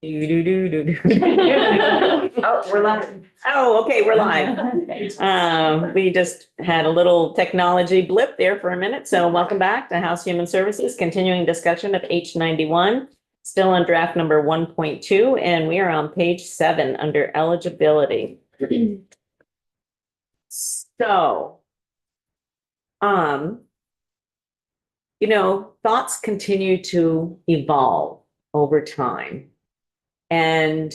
Oh, we're live. Oh, okay, we're live. We just had a little technology blip there for a minute. So welcome back to House Human Services, continuing discussion of H91, still on draft number 1.2, and we are on page 7 under eligibility. So, thoughts continue to evolve over time. And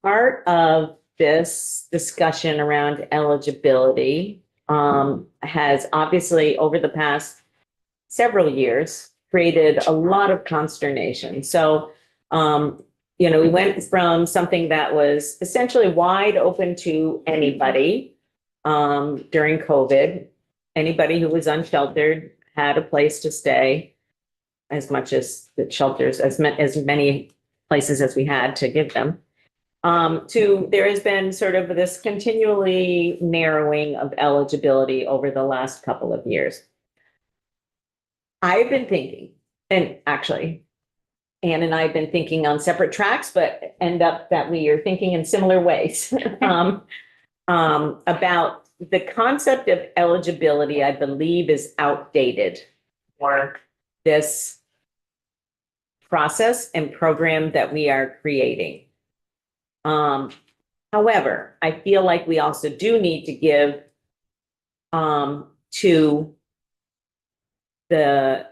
part of this discussion around eligibility has obviously, over the past several years, created a lot of consternation. So, we went from something that was essentially wide open to anybody during COVID. Anybody who was unsheltered had a place to stay, as much as the shelters, as many places as we had to give them. There has been sort of this continually narrowing of eligibility over the last couple of years. I've been thinking, and actually, Ann and I have been thinking on separate tracks, but end up that we are thinking in similar ways about the concept of eligibility. I believe is outdated for this process and program that we are creating. However, I feel like we also do need to give to the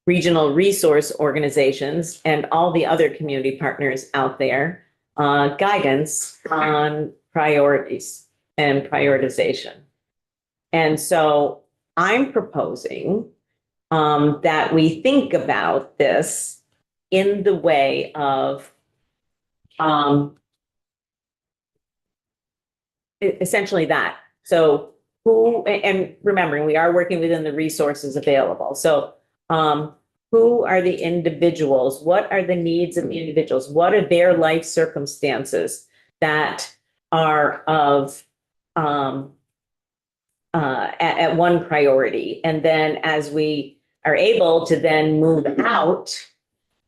regional resource organizations and all the other community partners out there guidance on priorities and prioritization. And so I'm proposing that we think about this in the way of essentially that. So and remembering we are working within the resources available. So who are the individuals? What are the needs of the individuals? What are their life circumstances that are of at one priority? And then as we are able to then move out,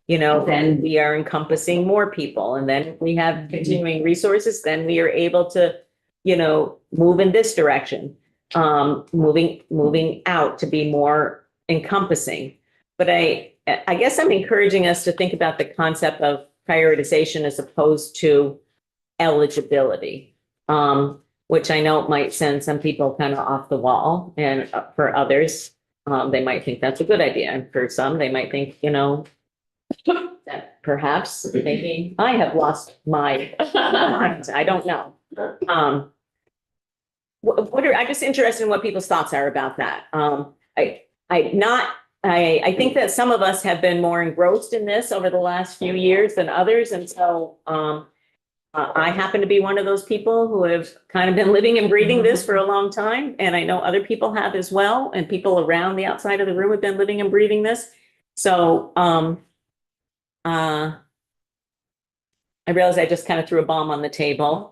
then we are encompassing more people. And then if we have continuing resources, then we are able to, move in this direction, moving out to be more encompassing. But I guess I'm encouraging us to think about the concept of prioritization as opposed to eligibility, which I know might send some people kind of off the wall. And for others, they might think that's a good idea. And for some, they might think, that perhaps maybe I have lost my mind. I don't know. I'm just interested in what people's thoughts are about that. I think that some of us have been more engrossed in this over the last few years than others. And so I happen to be one of those people who have kind of been living and breathing this for a long time. And I know other people have as well. And people around the outside of the room have been living and breathing this. So I realize I just kind of threw a bomb on the table,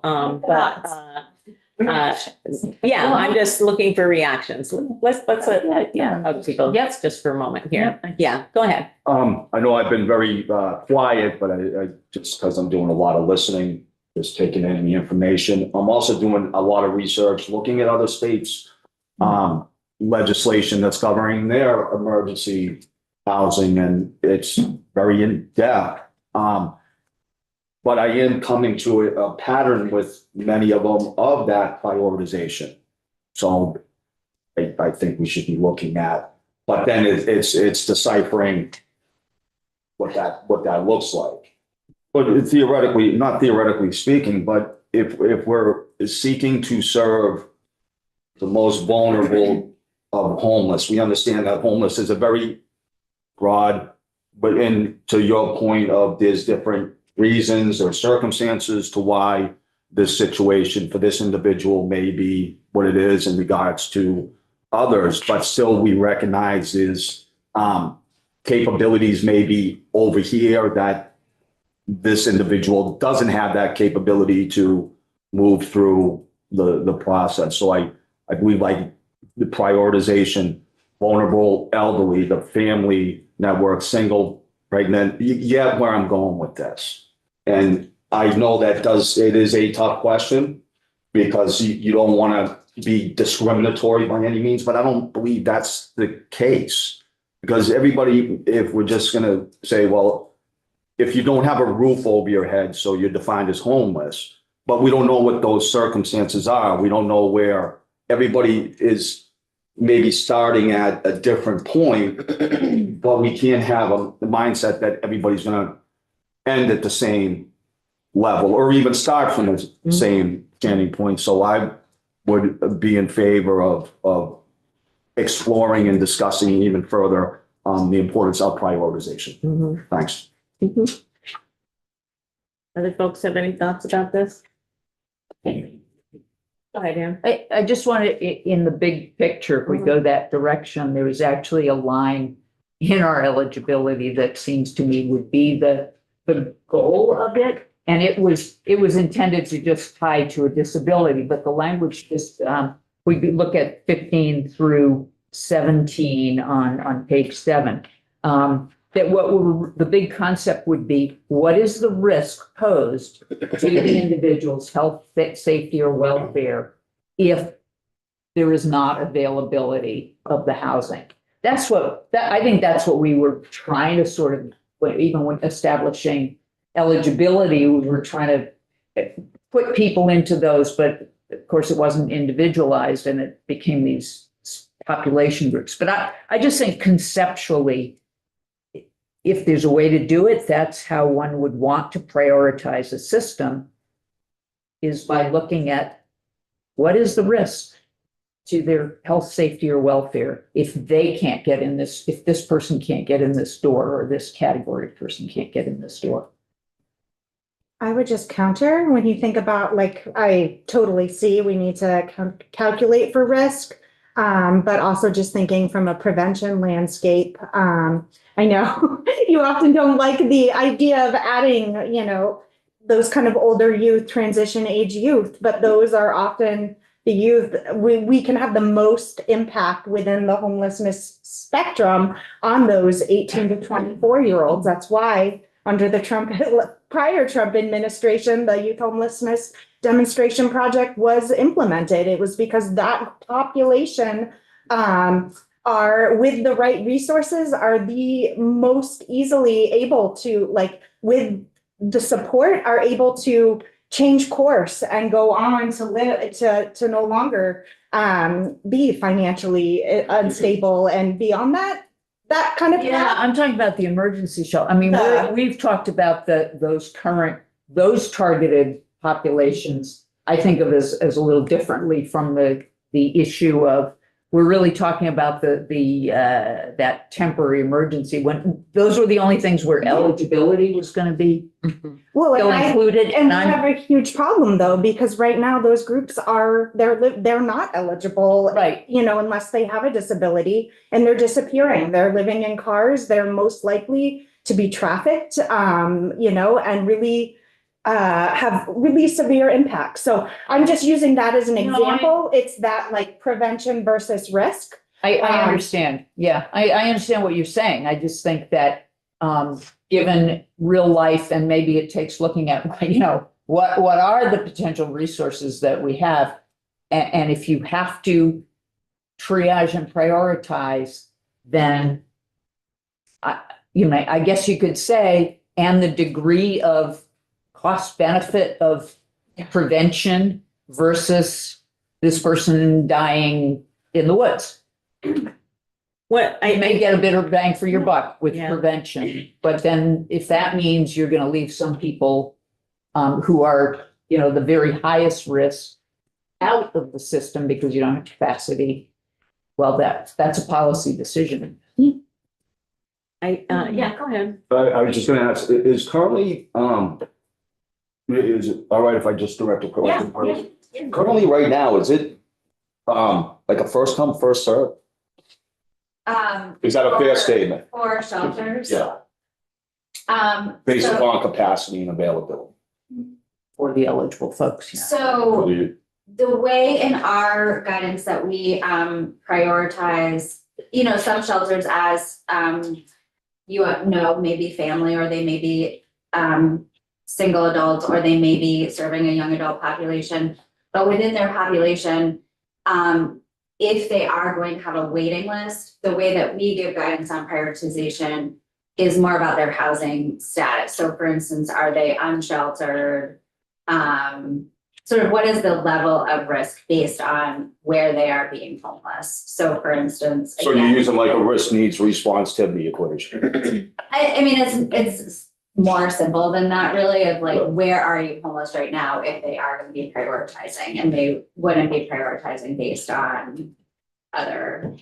yeah, I'm just looking for reactions. Let's hug people. Yes, just for a moment here. Yeah, go ahead. I know I've been very quiet, but I just because I'm doing a lot of listening, just taking in the information. I'm also doing a lot of research, looking at other states' legislation that's covering their emergency housing, and it's very in depth. But I am coming to a pattern with many of them of that prioritization. So I think we should be looking at, but then it's deciphering what that looks like. But theoretically, not theoretically speaking, but if we're seeking to serve the most vulnerable of homeless, we understand that homeless is a very broad, but to your point of there's different reasons or circumstances to why this situation for this individual may be what it is in regards to others, but still we recognize is capabilities may be over here that this individual doesn't have that capability to move through the process. So I believe like the prioritization, vulnerable, elderly, the family network, single, pregnant, you get where I'm going with this. And I know it is a tough question because you don't want to be discriminatory by any means, but I don't believe that's the case. Because everybody, if we're just gonna say, well, if you don't have a roof over your head, so you're defined as homeless, but we don't know what those circumstances are. We don't know where everybody is maybe starting at a different point, but we can't have the mindset that everybody's gonna end at the same level or even start from the same standing point. So I would be in favor of exploring and discussing even further the importance of prioritization. Mhm. Thanks. Mhm. Other folks have any thoughts about this? Go ahead, Ann. I just wanted, in the big picture, if we go that direction, there is actually a line in our eligibility that seems to me would be the goal of it. And it was intended to just tie to a disability, but the language just, we could look at 15 through 17 on page 7. That the big concept would be, what is the risk posed to the individual's health, safety, or welfare if there is not availability of the housing? I think that's what we were trying to sort of, even when establishing eligibility, we were trying to put people into those, but of course it wasn't individualized and it became these population groups. But I just think conceptually, if there's a way to do it, that's how one would want to prioritize a system, is by looking at what is the risk to their health, safety, or welfare if they can't get in this, if this person can't get in this door, or this category of person can't get in this door. I would just counter when you think about, like, I totally see we need to calculate for risk, but also just thinking from a prevention landscape. I know you often don't like the idea of adding, those kind of older youth, transition age youth, but those are often the youth. We can have the most impact within the homelessness spectrum on those 18 to 24-year-olds. That's why under the prior Trump administration, the youth homelessness demonstration project was implemented. It was because that population are, with the right resources, are the most easily able to, like, with the support, are able to change course and go on to live, to no longer be financially unstable, and beyond that kind of Yeah, path. I'm talking about the emergency shelter. I mean, we've talked about those targeted populations. I think of as a little differently from the issue of, we're really talking about that temporary emergency, when those were the only things where eligibility was going to be Well, still included. and I have a huge problem though, because right now those groups they're not eligible, Right. Unless they have a disability, and they're disappearing. They're living in cars. They're most likely to be trafficked, and really have really severe impacts. So I'm just using that as an example. It's that, like, prevention versus risk. I understand. Yeah, I understand what you're saying. I just think that given real life, and maybe it takes looking at, what are the potential resources that we have? And if you have to triage and prioritize, then I guess you could say, and the degree of cost benefit of prevention versus this person dying in the woods. What You may get a better bang for your buck with Yeah. prevention, but then if that means you're going to leave some people who are, the very highest risk out of the system because you don't have capacity, well, that's a policy decision. Yeah, go ahead. I was just gonna ask, is currently, is it all right if I just direct a question? Currently, right now, is it, like a first come, first serve? Is that a fair statement? For shelters? Yeah, based So- upon capacity and availability. For the eligible folks, yeah. So the way in our guidance that we prioritize, some shelters as maybe family, or they may be single adults, or they may be serving a young adult population. But within their population, if they are going to have a waiting list, the way that we give guidance on prioritization is more about their housing status. So for instance, are they unsheltered? Sort of what is the level of risk based on where they are being homeless? So for instance. So you're again, using like a risk needs responsibility equation. I mean, it's more simple than that really, of like, where are you homeless right now if they are gonna be prioritizing, and they wouldn't be prioritizing based on other.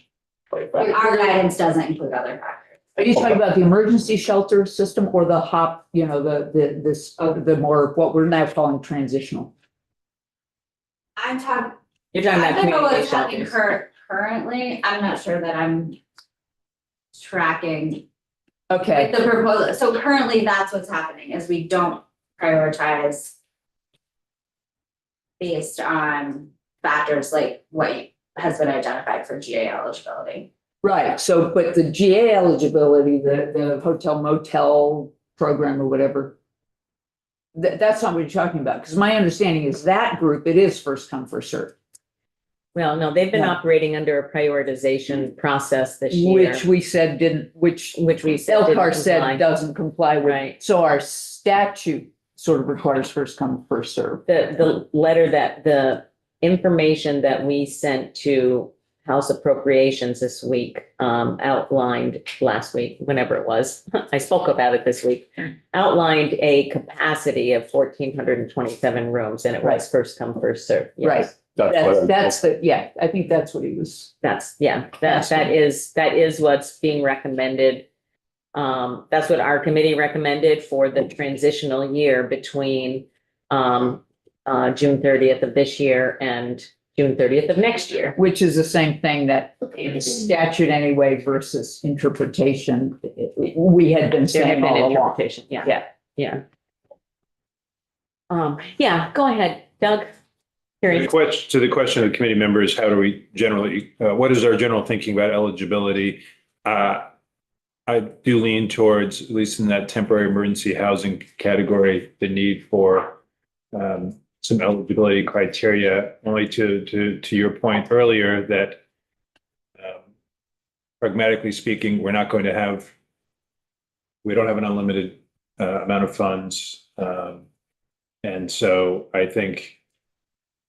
Our guidance doesn't include other factors. Are you talking about the emergency shelter system or the HOP, you know, the more, what we're now calling transitional? I'm talking, You're talking I about don't know community what's happening shelters. currently, I'm not sure that I'm tracking Okay, with the proposal. So currently, that's what's happening, is we don't prioritize based on factors like what has been identified for GA eligibility. right. So, but the GA eligibility, the hotel motel program or whatever, that's not what you're talking about. Because my understanding is that group, it is first come, first served. Well, no, they've been Yeah. operating under a prioritization process this year. Which we said didn't, which Which we said didn't Elcar said comply. doesn't comply with. Right. So our statute sort of requires first come, first served. The letter that, the information that we sent to House Appropriations this week, outlined last week, whenever it was, I spoke about it this week, outlined a capacity of 1,427 rooms, and it was first come, first served. Yes. Right. That's the, yeah, I think that's what he was. That is what's being recommended. That's what our committee recommended for the transitional year between June 30th of this year and June 30th of next year. Which is the same thing that in statute anyway versus interpretation, we had been There had saying been all along. interpretation, yeah, Yeah. yeah. Yeah, go ahead, Doug. Curious. To the question of the committee members, how do we generally, what is our general thinking about eligibility? I do lean towards, at least in that temporary emergency housing category, the need for some eligibility criteria, only to your point earlier that pragmatically speaking, we don't have an unlimited amount of funds. And so I think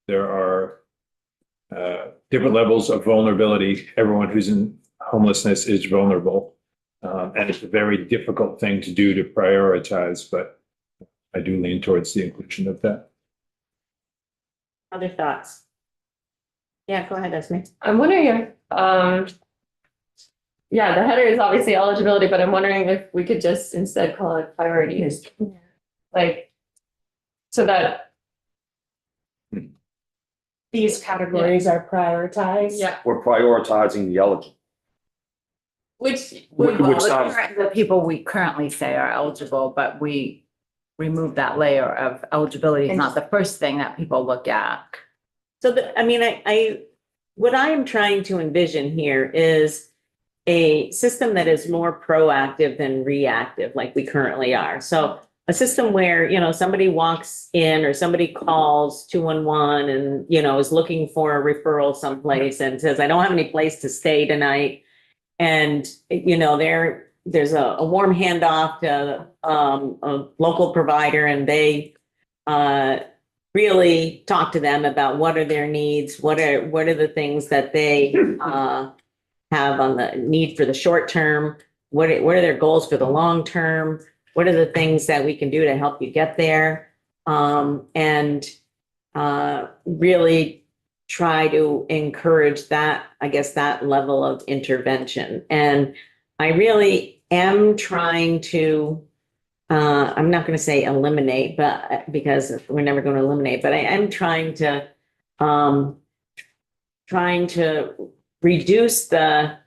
there are different levels of vulnerability. Everyone who's in homelessness is vulnerable. And it's a very difficult thing to do to prioritize, but I do lean towards the inclusion of that. Other thoughts? Yeah, go ahead, Esme. I'm wondering if, yeah, the header is obviously eligibility, but I'm wondering if we could just instead call it priorities. Like, so that, These categories are prioritized. yeah, We're prioritizing the eligible. which Which would, sounds, The people we currently say are eligible, but we remove that layer of eligibility is not the first thing that people look at. So what I am trying to envision here is a system that is more proactive than reactive, like we currently are. So a system where, somebody walks in or somebody calls 211 and, is looking for a referral someplace and says, I don't have any place to stay tonight. And, there's a warm handoff to a local provider, and they really talk to them about what are their needs, what are the things that they have on the need for the short term, what are their goals for the long term, what are the things that we can do to help you get there, and really try to encourage that, I guess, that level of intervention. And I really am trying to, I'm not going to say eliminate, but because we're never going to eliminate, but I am trying to reduce the,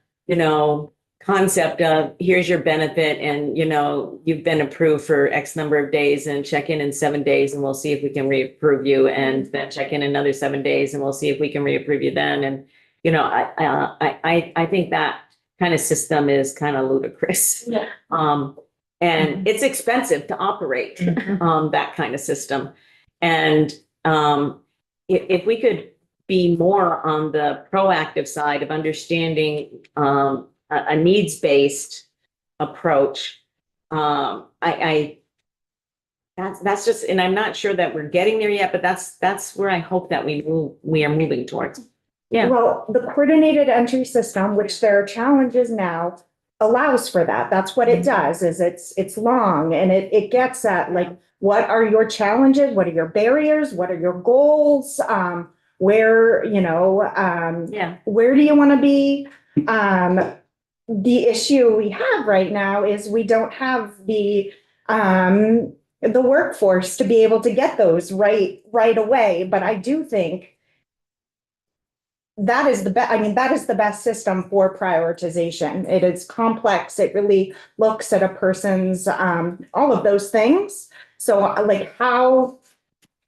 concept of here's your benefit and, you've been approved for X number of days, and check in 7 days and we'll see if we can reapprove you, and then check in another 7 days and we'll see if we can reapprove you then. And, I think that kind of system is kind of ludicrous. yeah, And it's expensive to operate, that kind of system. And, if we could be more on the proactive side of understanding, a needs-based approach, that's just, and I'm not sure that we're getting there yet, but that's where I hope that we are moving towards. Yeah. Well, the coordinated entry system, which there are challenges now, allows for that. That's what it does, is it's long and it gets at like, what are your challenges? What are your barriers? What are your goals? Where, Yeah. where do you want to be? The issue we have right now is we don't have the workforce to be able to get those right away. But I do think that is that is the best system for prioritization. It is complex. It really looks at a person's, all of those things. So like, how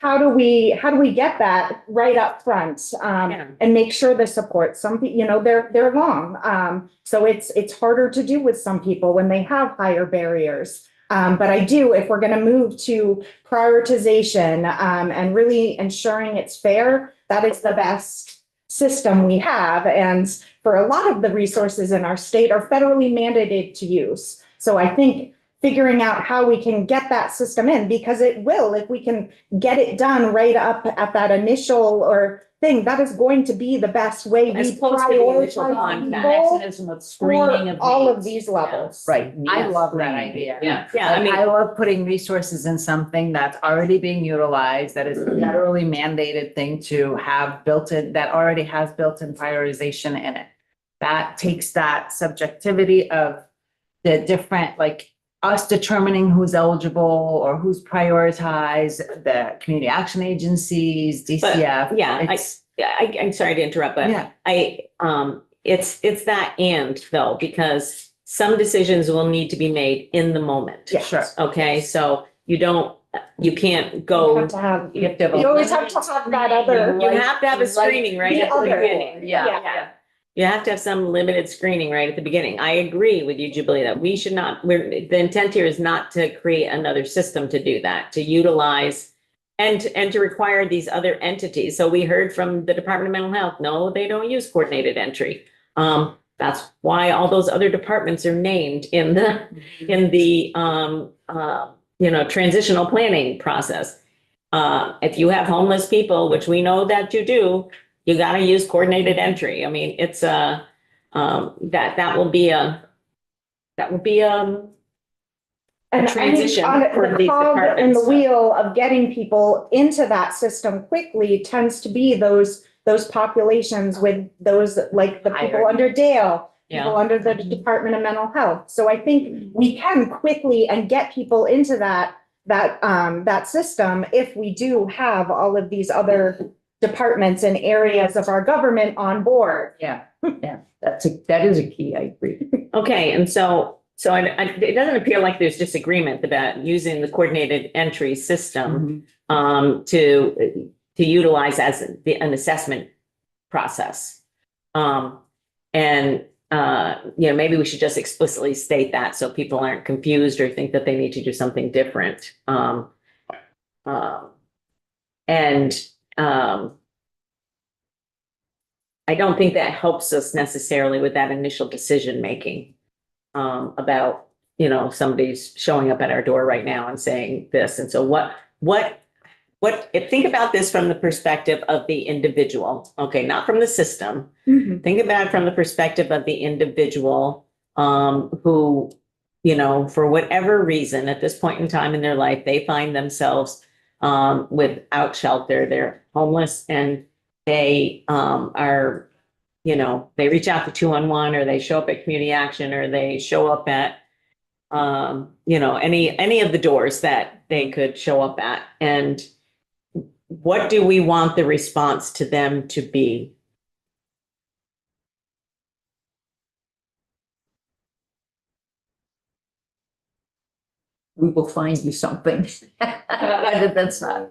do we get that right up front, and make sure the support, they're long. So it's harder to do with some people when they have higher barriers. But if we're going to move to prioritization, and really ensuring it's fair, that is the best system we have. And for a lot of the resources in our state are federally mandated to use. So I think figuring out how we can get that system in, because it will, if we can get it done right up at that initial or thing, that is going to be the best way we As opposed to the initial prioritize contact. people Mechanism of screening for of all of needs. these levels. Right. I Yes. love that idea. Yeah. I mean, I love putting resources in something that's already being utilized, that is a federally mandated thing to have built in, that already has built-in prioritization in it. That takes that subjectivity of the different, like us determining who's eligible or who's prioritized, the community action agencies, DCF. yeah, It's- I'm sorry to interrupt, but Yeah. it's that and though, because some decisions will need to be made in the moment. Yeah. Sure. Okay, so you can't You go. have to have, You have to have a- you always have to have that other. You have to have a screening right the at the other. beginning. Yeah. You have to have some limited screening right at the beginning. I agree with you, Jubilee, that we should not, the intent here is not to create another system to do that, to utilize and to require these other entities. So we heard from the Department of Mental Health, no, they don't use coordinated entry. That's why all those other departments are named in the transitional planning process. If you have homeless people, which we know that you do, you gotta use coordinated entry. I mean, it's that will be a And I think transition on for the these cog in the departments. wheel of getting people into that system quickly tends to be those populations with those, like the people Higher. under Dale, people Yeah, under the Department of Mental Health. So I think we can quickly and get people into that system if we do have all of these other departments and areas of our government on board. Yeah, that is a key, I agree. okay, and so it doesn't appear like there's disagreement about using the coordinated entry system to utilize as an assessment process. Maybe we should just explicitly state that so people aren't confused or think that they need to do something different. I don't think that helps us necessarily with that initial decision making about, somebody's showing up at our door right now and saying this. And so think about this from the perspective of the individual, okay, not from the system. Think about it from the perspective of the individual who, for whatever reason, at this point in time in their life, they find themselves without shelter, they're homeless, and they are, they reach out to 211, or they show up at community action, or they show up at, any of the doors that they could show up at. And what do we want the response to them to be? We will find you something. That's not.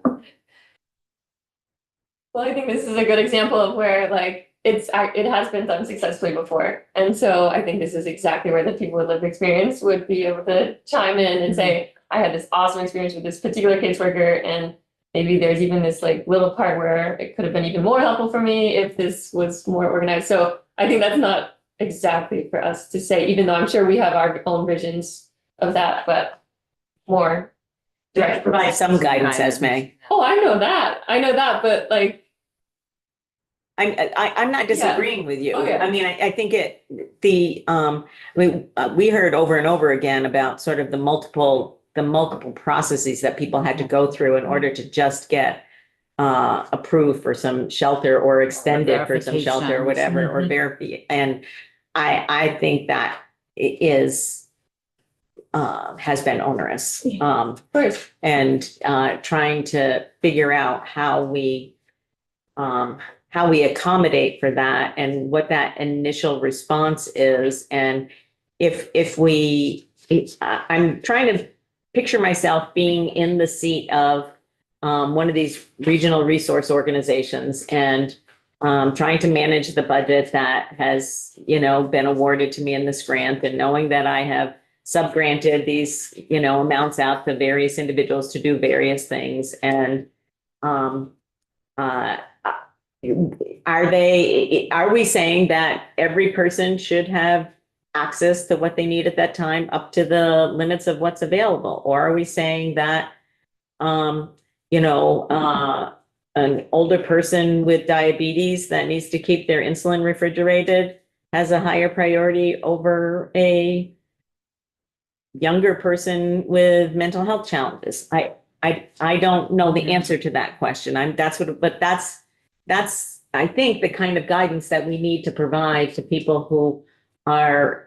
Well, I think this is a good example of where like it has been done successfully before. And so I think this is exactly where the people with lived experience would be able to chime in and say, I had this awesome experience with this particular caseworker, and maybe there's even this like little part where it could have been even more helpful for me if this was more organized. So I think that's not exactly for us to say, even though I'm sure we have our own visions of that, but more direct. Provide some guidance, Esme. Oh, I know that, but like, I'm not disagreeing with you. Oh, yeah. I mean, I think we heard over and over again about sort of the multiple processes that people had to go through in order to just get approved for some shelter or extended for some shelter or whatever, or verify. And I think that it is has been onerous. of course, And trying to figure out how we accommodate for that and what that initial response is. And I'm trying to picture myself being in the seat of one of these regional resource organizations and trying to manage the budget that has, been awarded to me in this grant, and knowing that I have subgranted these, amounts out to various individuals to do various things. And are we saying that every person should have access to what they need at that time up to the limits of what's available? Or are we saying that, an older person with diabetes that needs to keep their insulin refrigerated has a higher priority over a younger person with mental health challenges? I don't know the answer to that question. That's I think the kind of guidance that we need to provide to people who are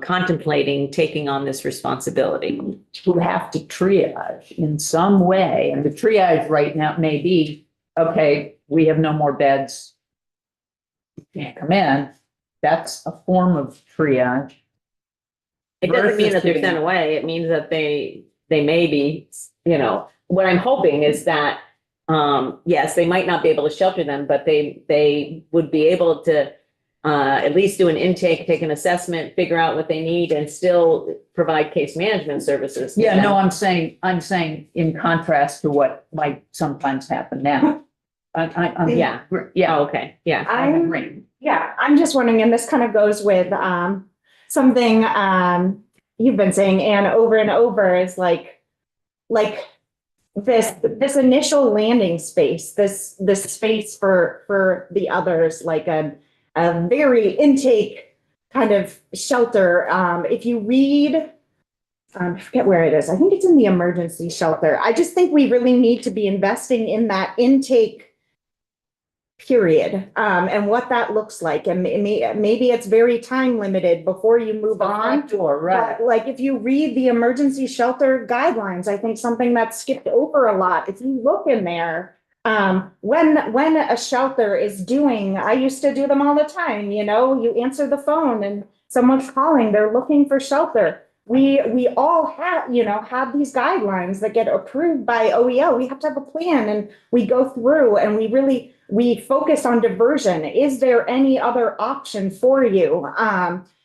contemplating taking on this responsibility. Who have to triage in some way. And the triage right now may be, okay, we have no more beds. You can't come in. That's a form of triage. It doesn't mean that they're Versus sent away. It means that they may be, what I'm hoping is that, yes, they might not be able to shelter them, but they would be able to at least do an intake, take an assessment, figure out what they need, and still provide case management services. Yeah, no, I'm saying in contrast to what might sometimes happen now. Yeah. Yeah, Oh, okay, yeah. I'm agreeing. Yeah, I'm just wondering, and this kind of goes with something you've been saying, Anne, over and over, is like this initial landing space, this space for the others, like a very intake kind of shelter. If you read, I forget where it is. I think it's in the emergency shelter. I just think we really need to be investing in that intake period, and what that looks like. And maybe it's very time limited before you move on. Door, right. But like if you read the emergency shelter guidelines, I think something that's skipped over a lot. If you look in there, when a shelter is doing, I used to do them all the time, you answer the phone and someone's calling, they're looking for shelter. We all have these guidelines that get approved by OEO. We have to have a plan, and we go through and we focus on diversion. Is there any other option for you?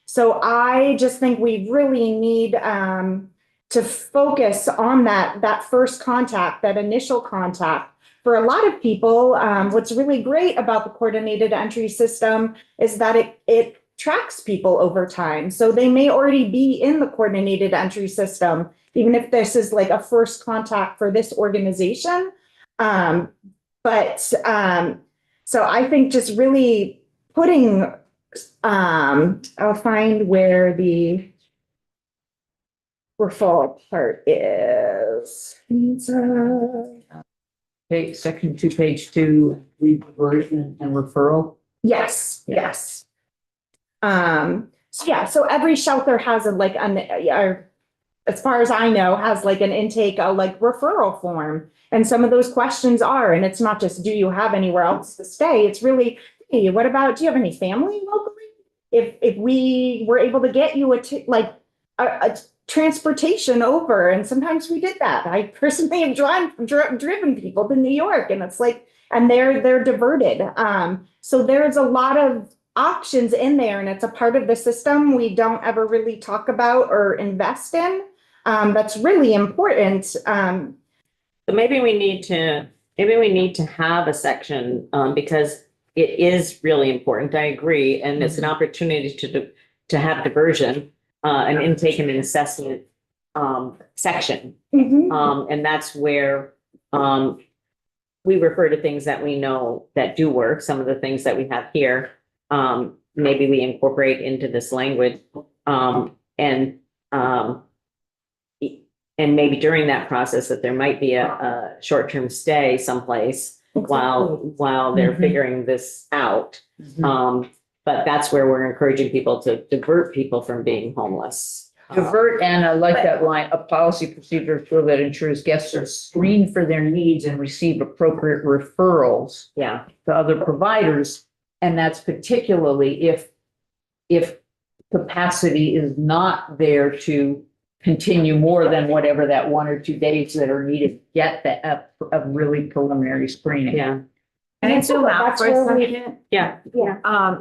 So I just think we really need to focus on that first contact, that initial contact. For a lot of people, what's really great about the coordinated entry system is that it tracks people over time. So they may already be in the coordinated entry system, even if this is like a first contact for this organization. So I think just really putting, I'll find where the referral part is. Okay, section 2, page 2, read diversion and referral. Yes. So every shelter has as far as I know, has like an intake, referral form. And some of those questions are, and it's not just, do you have anywhere else to stay? It's really, hey, do you have any family locally? If we were able to get you transportation over. And sometimes we did that. I personally have driven people to New York, and it's like, and they're diverted. So there's a lot of options in there, and it's a part of the system we don't ever really talk about or invest in. That's really important. But maybe we need to have a section, because it is really important. I agree. And it's an opportunity to have diversion, an intake and an assessment, section. Mhm. And that's where, we refer to things that we know that do work. Some of the things that we have here, maybe we incorporate into this language. And maybe during that process that there might be a short-term stay someplace while they're Mhm. figuring this out. Mhm. But that's where we're encouraging people to divert people from being homeless. Divert, and I like that line, a policy procedure tool that ensures guests are screened for their needs and receive appropriate referrals Yeah, to other providers. And that's particularly if capacity is not there to continue more than whatever that 1 or 2 days that are needed to get that a really preliminary screening. yeah, Can I zoom out That's for a where we- second? yeah.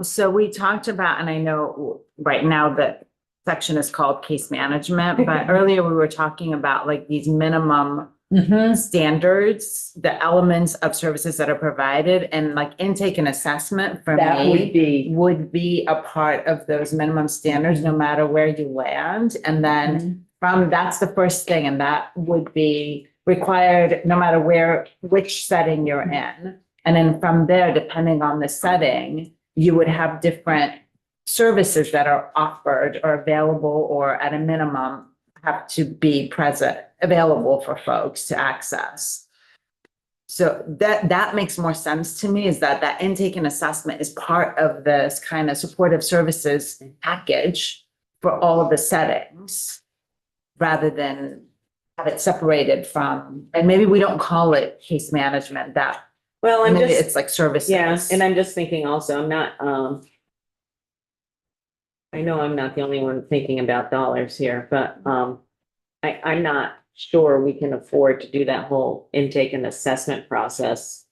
So we talked about, and I know right now that section is called case management, but earlier we were talking about like these minimum Mhm. standards, the elements of services that are provided, and like intake and assessment for That would me be. would be a part of those minimum standards, no matter where you land. And then that's the first thing, and that would be required no matter which setting you're in. And then from there, depending on the setting, you would have different services that are offered or available, or at a minimum have to be available for folks to access. So that makes more sense to me, is that intake and assessment is part of this kind of supportive services package for all of the settings, rather than have it separated from, and maybe we don't call it case management, that Well, I'm maybe just, it's like services. yeah, and I'm just thinking also, I'm not, I know I'm not the only one thinking about dollars here, but, I'm not sure we can afford to do that whole intake and assessment process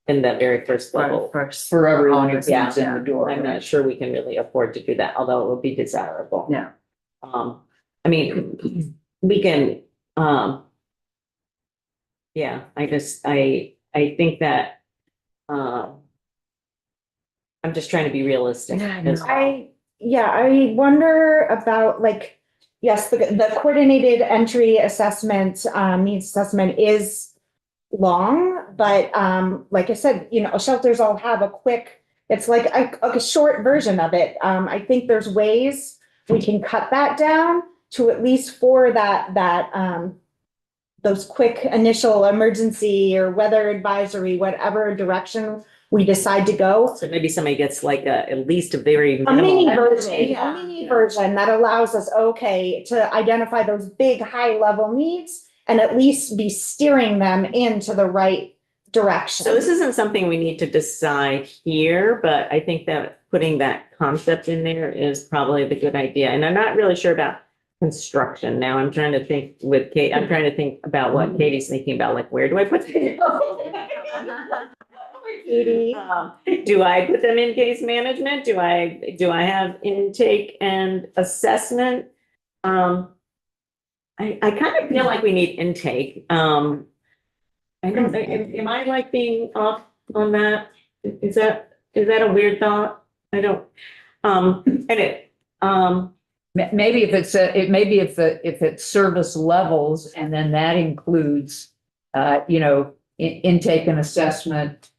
in that very first level. First. For everyone who Yeah. comes in the door. I'm not sure we can really afford to do that, although it would be desirable. Yeah. I mean, we can, yeah, I think that, I'm just trying to be realistic. Yeah, I know. I wonder about like, yes, the coordinated entry assessment, needs assessment is long, but like I said, shelters all have a quick, it's like a short version of it. I think there's ways we can cut that down to at least for that those quick initial emergency or weather advisory, whatever direction we decide to go. So maybe somebody gets like at least a very A mini minimal. version, a mini version that allows us, okay, to identify those big high level needs and at least be steering them into the right direction. So this isn't something we need to decide here, but I think that putting that concept in there is probably the good idea. And I'm not really sure about construction. Now I'm trying to think with Kate, I'm trying to think about what Katie's thinking about, like, where do I put them? Katie. Do I put them in case management? Do I have intake and assessment? I kind of feel like we need intake. I don't, am I like being off on that? Is that a weird thought? I don't, Maybe if it's service levels, and then that includes, intake and assessment,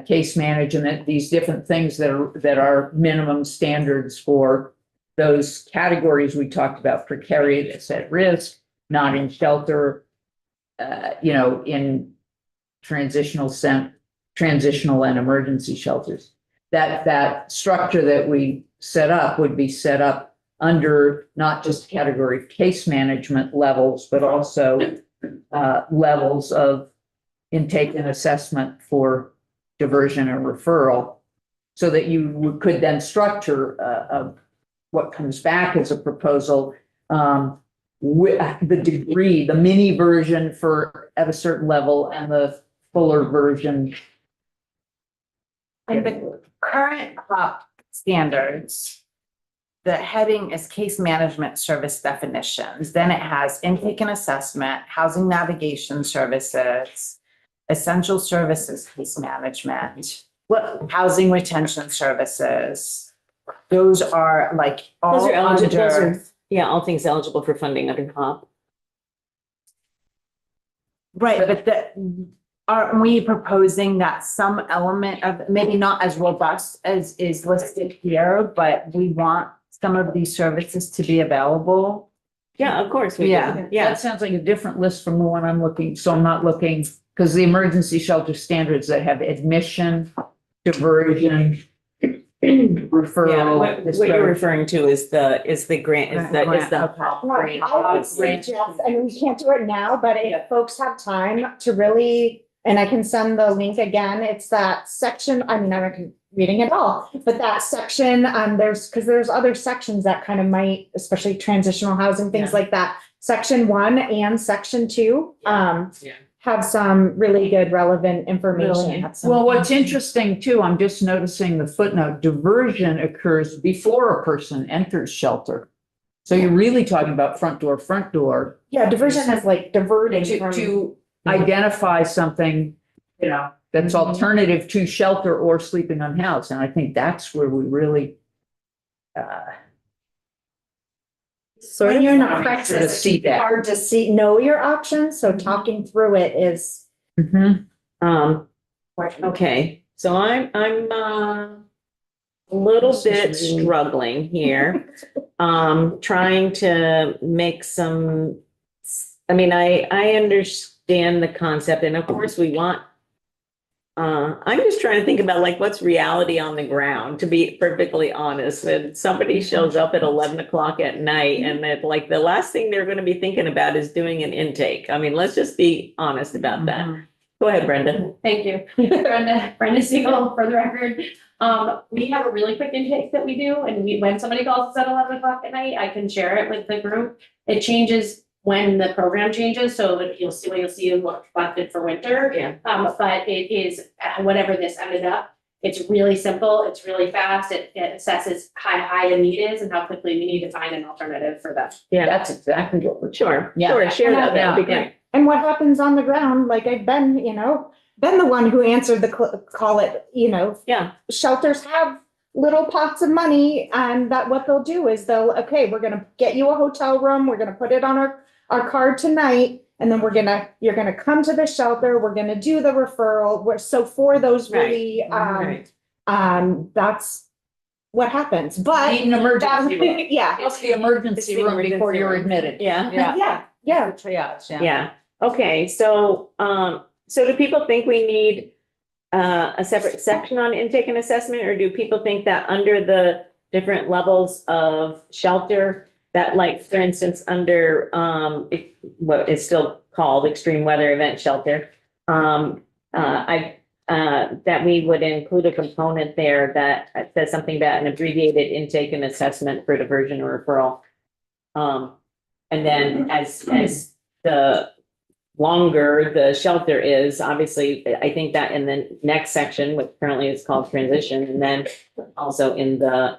case management, these different things that are minimum standards for those categories we talked about: precarious, at risk, not in shelter, in transitional and emergency shelters. That structure that we set up would be set up under not just category of case management levels, but also levels of intake and assessment for diversion and referral, so that you could then structure what comes back as a proposal the degree, the mini version for at a certain level and the fuller version. In the current COP standards, the heading is case management service definitions. Then it has intake and assessment, housing navigation services, essential services case management, housing retention services. Those are like Those all are eligible, those under. are, yeah, all things eligible for funding under HOP. Right, but aren't we proposing that some element of, maybe not as robust as is listed here, but we want some of these services to be available? Yeah, of course we do. Yeah. Yeah, That sounds like a different list from the one I'm looking, so I'm not looking, because the emergency shelter standards that have admission, diversion, yeah. referral. What you're referring to is the grant, is the Grant, HOP okay. grant. I would suggest, I mean, we can't do it now, but if folks have time to really, and I can send the link again, it's that section, I'm not reading it all, but that section, there's other sections that kind of might, especially transitional housing, things Yeah. like that. Section 1 and section 2, Yeah. have some really good relevant information. Well, what's interesting too, I'm just noticing the footnote, diversion occurs before a person enters shelter. So you're really talking about front door, Yeah, diversion is like diverting to, from. to identify something, you know, that's alternative to shelter or sleeping unhoused. And I think that's where we really, When you're in a Sort of crisis, see it's that. hard to know your options, so talking through it is. Okay, so I'm a little bit struggling here. Trying to make some, I mean, I understand the concept, and of course we want. I'm just trying to think about like what's reality on the ground, to be perfectly honest. When somebody shows up at 11 o'clock at night and that like the last thing they're going to be thinking about is doing an intake. I mean, let's just be honest about that. Go ahead, Brenda. Thank you. Brenda Siegel, for the record. We have a really quick intake that we do, and when somebody calls us at 11 o'clock at night, I can share it with the group. It changes when the program changes, so that you'll see what's reflected for winter. Yeah. But it is, whatever this ended up, it's really simple, it's really fast, it assesses how high the need is and how quickly we need to find an alternative for them. Yeah, that's exactly what we're. sure. Yeah. Sure, share that. That'd be great. And what happens on the ground, like I've been, been the one who answered the call it, Yeah, shelters have little pots of money, and that what they'll do is okay, we're gonna get you a hotel room, we're gonna put it on our card tonight, and then you're gonna come to the shelter, we're gonna do the referral. So for those really, right. that's what happens, but. Need an emergency room. Yeah, It's the emergency room before you're admitted. Yeah. yeah. Triage, Yeah, okay, so, so do people think we need a separate section on intake and assessment, or do people think that under the different levels of shelter, that like, for instance, under, what is still called extreme weather event shelter, that we would include a component there that says something about an abbreviated intake and assessment for diversion or referral. And then as the longer the shelter is, obviously, I think that in the next section, which currently is called transition, and then also in the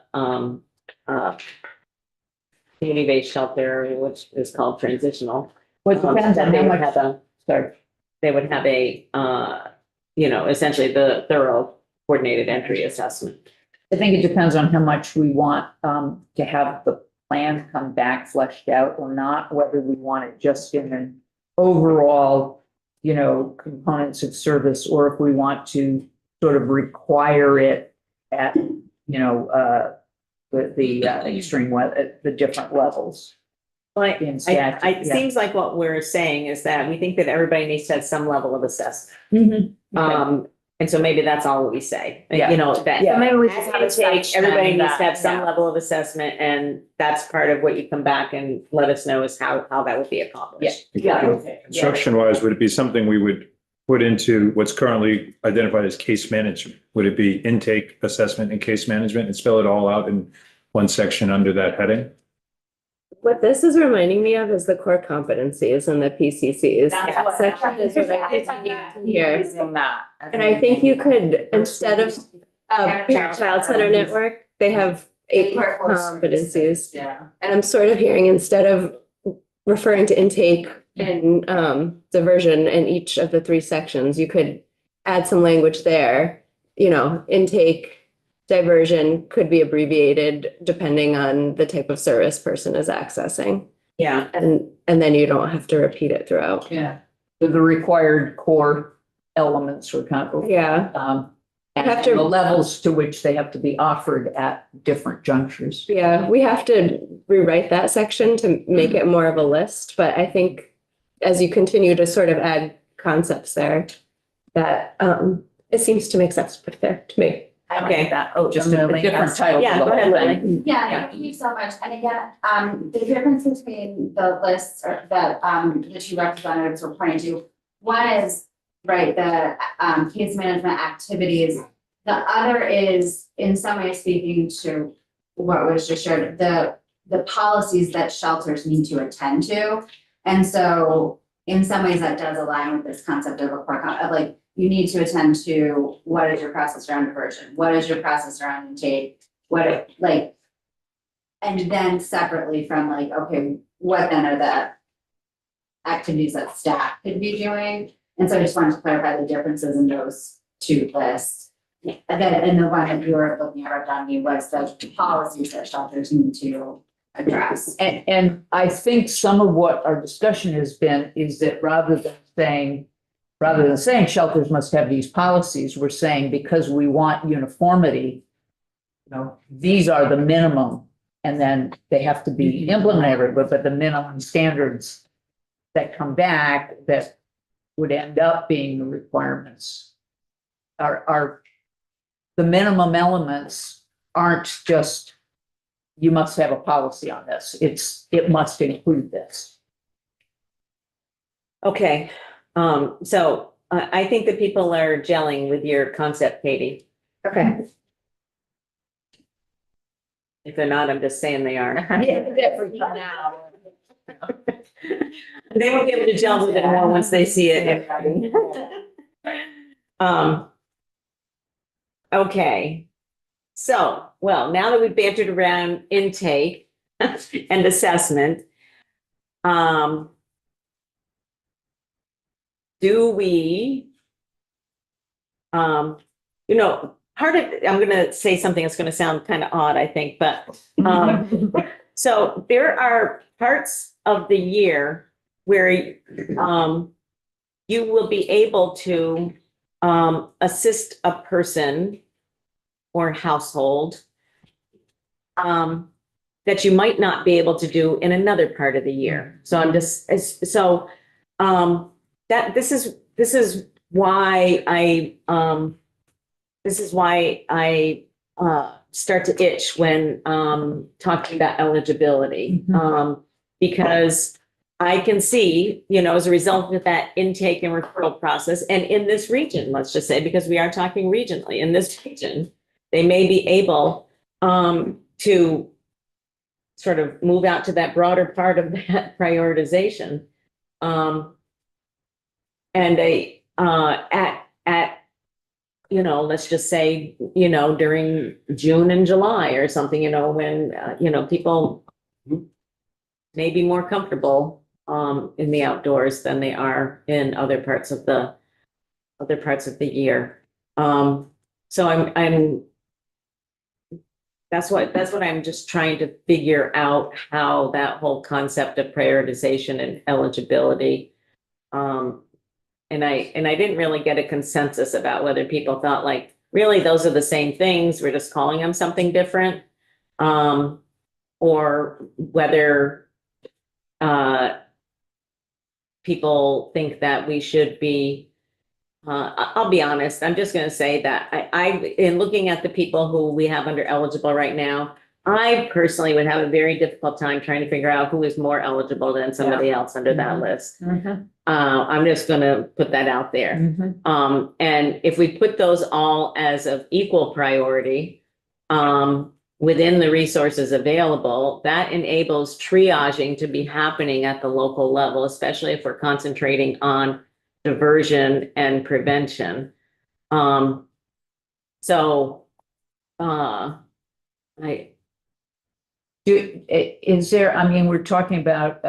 community-based shelter, which is called transitional. Well, it depends on They how would much, have a, sorry. they would have a, essentially the thorough coordinated entry assessment. I think it depends on how much we want to have the plan come back fleshed out or not, whether we want it just in an overall, components of service, or if we want to sort of require it at, the extreme weather, the different levels. Like, In statute, it yeah. seems like what we're saying is that we think that everybody needs to have some level of assessment. Okay. And so maybe that's all we say, Yeah. that. Yeah. Maybe we As just have a intake, section everybody needs to that- have some yeah. level of assessment, and that's part of what you come back and let us know is how that would be accomplished. Construction wise, would it be something we would put into what's currently identified as case management? Would it be intake, assessment, and case management, and spell it all out in one section under that heading? What this is reminding me of is the core competencies and the PCCs. That's what- Section is what I continue to hear. Using that. And I think you could, instead of child center network, they have 8 core competencies. Yeah. And I'm sort of hearing, instead of referring to intake and diversion in each of the 3 sections, you could add some language there. You know, intake, diversion could be abbreviated depending on the type of service person is accessing. Yeah, And then you don't have to repeat it throughout. Yeah. The required core elements or kind of. Yeah, And Have to- the levels to which they have to be offered at different junctures. yeah, we have to rewrite that section to make it more of a list, but I think as you continue to sort of add concepts there, that it seems to make sense to put there to me. I Okay. like that. Oh, Just a Lily different has- title. Yeah, for the go ahead, whole Lily. thing. Yeah, thank you so much. And again, the difference between the lists or that the 2 representatives were pointing to, one is, right, the case management activities. The other is, in some way, speaking to what was just shared, the policies that shelters need to attend to. And so in some ways, that does align with this concept of a core of like, you need to attend to what is your process around diversion? What is your process around intake? And then separately from like, okay, what then are the activities that staff could be doing? And so I just wanted to clarify the differences in those 2 lists. And then the one that you were looking at, Donnie, was the policies that shelters need to address. And I think some of what our discussion has been is that rather than saying shelters must have these policies, we're saying because we want uniformity, these are the minimum, and then they have to be implemented, but the minimum standards that come back that would end up being the requirements are the minimum elements aren't just, you must have a policy on this. It must include this. okay. So I think that people are gelling with your concept, Katie. Okay. If they're not, I'm just saying they are. They will be able to gel with it more once they see it in writing. Okay. So, well, now that we've bantered around intake and assessment, do we, part of, I'm gonna say something that's gonna sound kind of odd, I think, but, so there are parts of the year where, you will be able to, assist a person or household, that you might not be able to do in another part of the year. So I'm just, that this is why I start to itch when talking about eligibility. Because I can see, as a result of that intake and referral process, and in this region, let's just say, because we are talking regionally, in this region, they may be able to sort of move out to that broader part of that prioritization. And let's just say, during June and July or something, when, people may be more comfortable in the outdoors than they are in other parts of the year. So that's what I'm just trying to figure out, how that whole concept of prioritization and eligibility. And I didn't really get a consensus about whether people thought like, really, those are the same things, we're just calling them something different. Or whether people think that we should be, I'll be honest, I'm just gonna say that in looking at the people who we have under eligible right now, I personally would have a very difficult time trying to figure out who is more eligible than somebody else under that list. I'm just gonna put that out there. And if we put those all as of equal priority, within the resources available, that enables triaging to be happening at the local level, especially if we're concentrating on diversion and prevention. So, Is there, I mean, we're talking about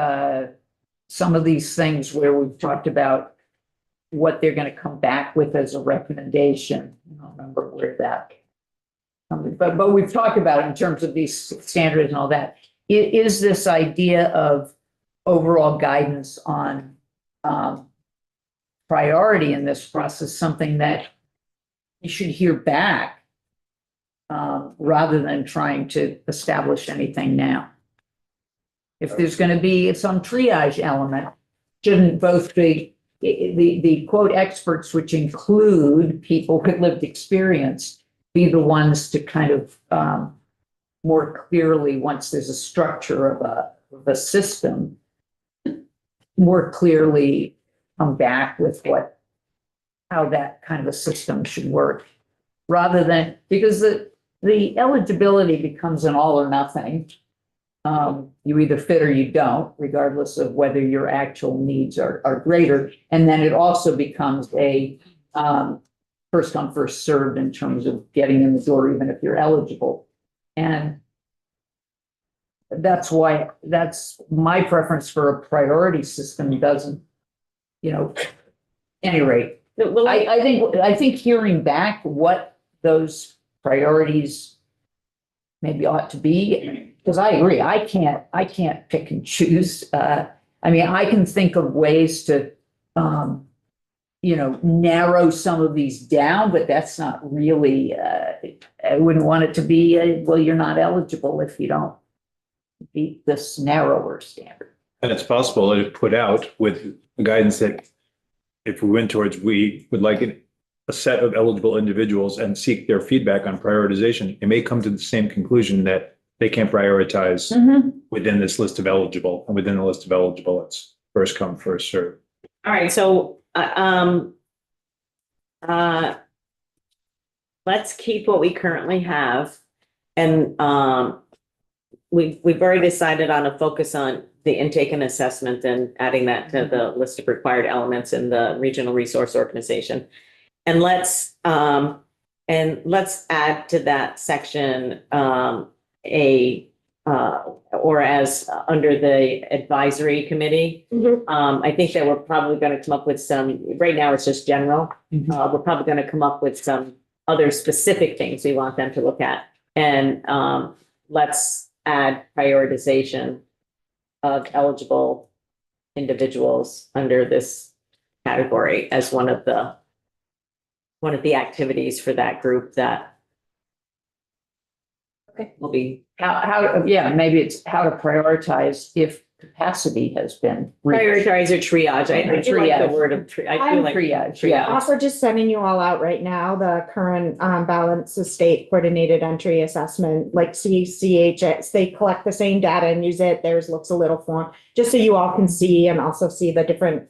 some of these things where we've talked about what they're gonna come back with as a recommendation. I don't remember where that. But we've talked about it in terms of these standards and all that. Is this idea of overall guidance on priority in this process something that you should hear back rather than trying to establish anything now? If there's going to be some triage element, shouldn't both the quote experts, which include people with lived experience, be the ones to kind of more clearly, once there's a structure of a system, more clearly come back with how that kind of a system should work, rather than, because the eligibility becomes an all or nothing. You either fit or you don't, regardless of whether your actual needs are greater. And then it also becomes a first come, first served in terms of getting in the door, even if you're eligible. And that's why, that's my preference for a priority system. Doesn't, any rate, I think hearing back what those priorities maybe ought to be, because I agree, I can't pick and choose. I mean, I can think of ways to, narrow some of these down, but that's not really, I wouldn't want it to be, well, you're not eligible if you don't beat this narrower standard. And it's possible to put out with guidance that if we went towards, we would like a set of eligible individuals and seek their feedback on prioritization, it may come to the same conclusion that they can't prioritize within this list of eligible, and within the list of eligible, it's first come, first served. all right, so let's keep what we currently have. And we've already decided on a focus on the intake and assessment and adding that to the list of required elements in the regional resource organization. And let's add to that section or as under the advisory committee. I think that we're probably going to come up with some, right now it's just general. We're probably going to come up with some other specific things we want them to look at. And let's add prioritization of eligible individuals under this category as one of the activities for that group that will be Maybe it's how to prioritize if capacity has been reached. prioritize or triage. I do like the Triage. word of I feel like Triage, yeah. Also just sending you all out right now, the current balance of state coordinated entry assessment, like CCHS, they collect the same data and use it. Theirs looks a little form, just so you all can see and also see the different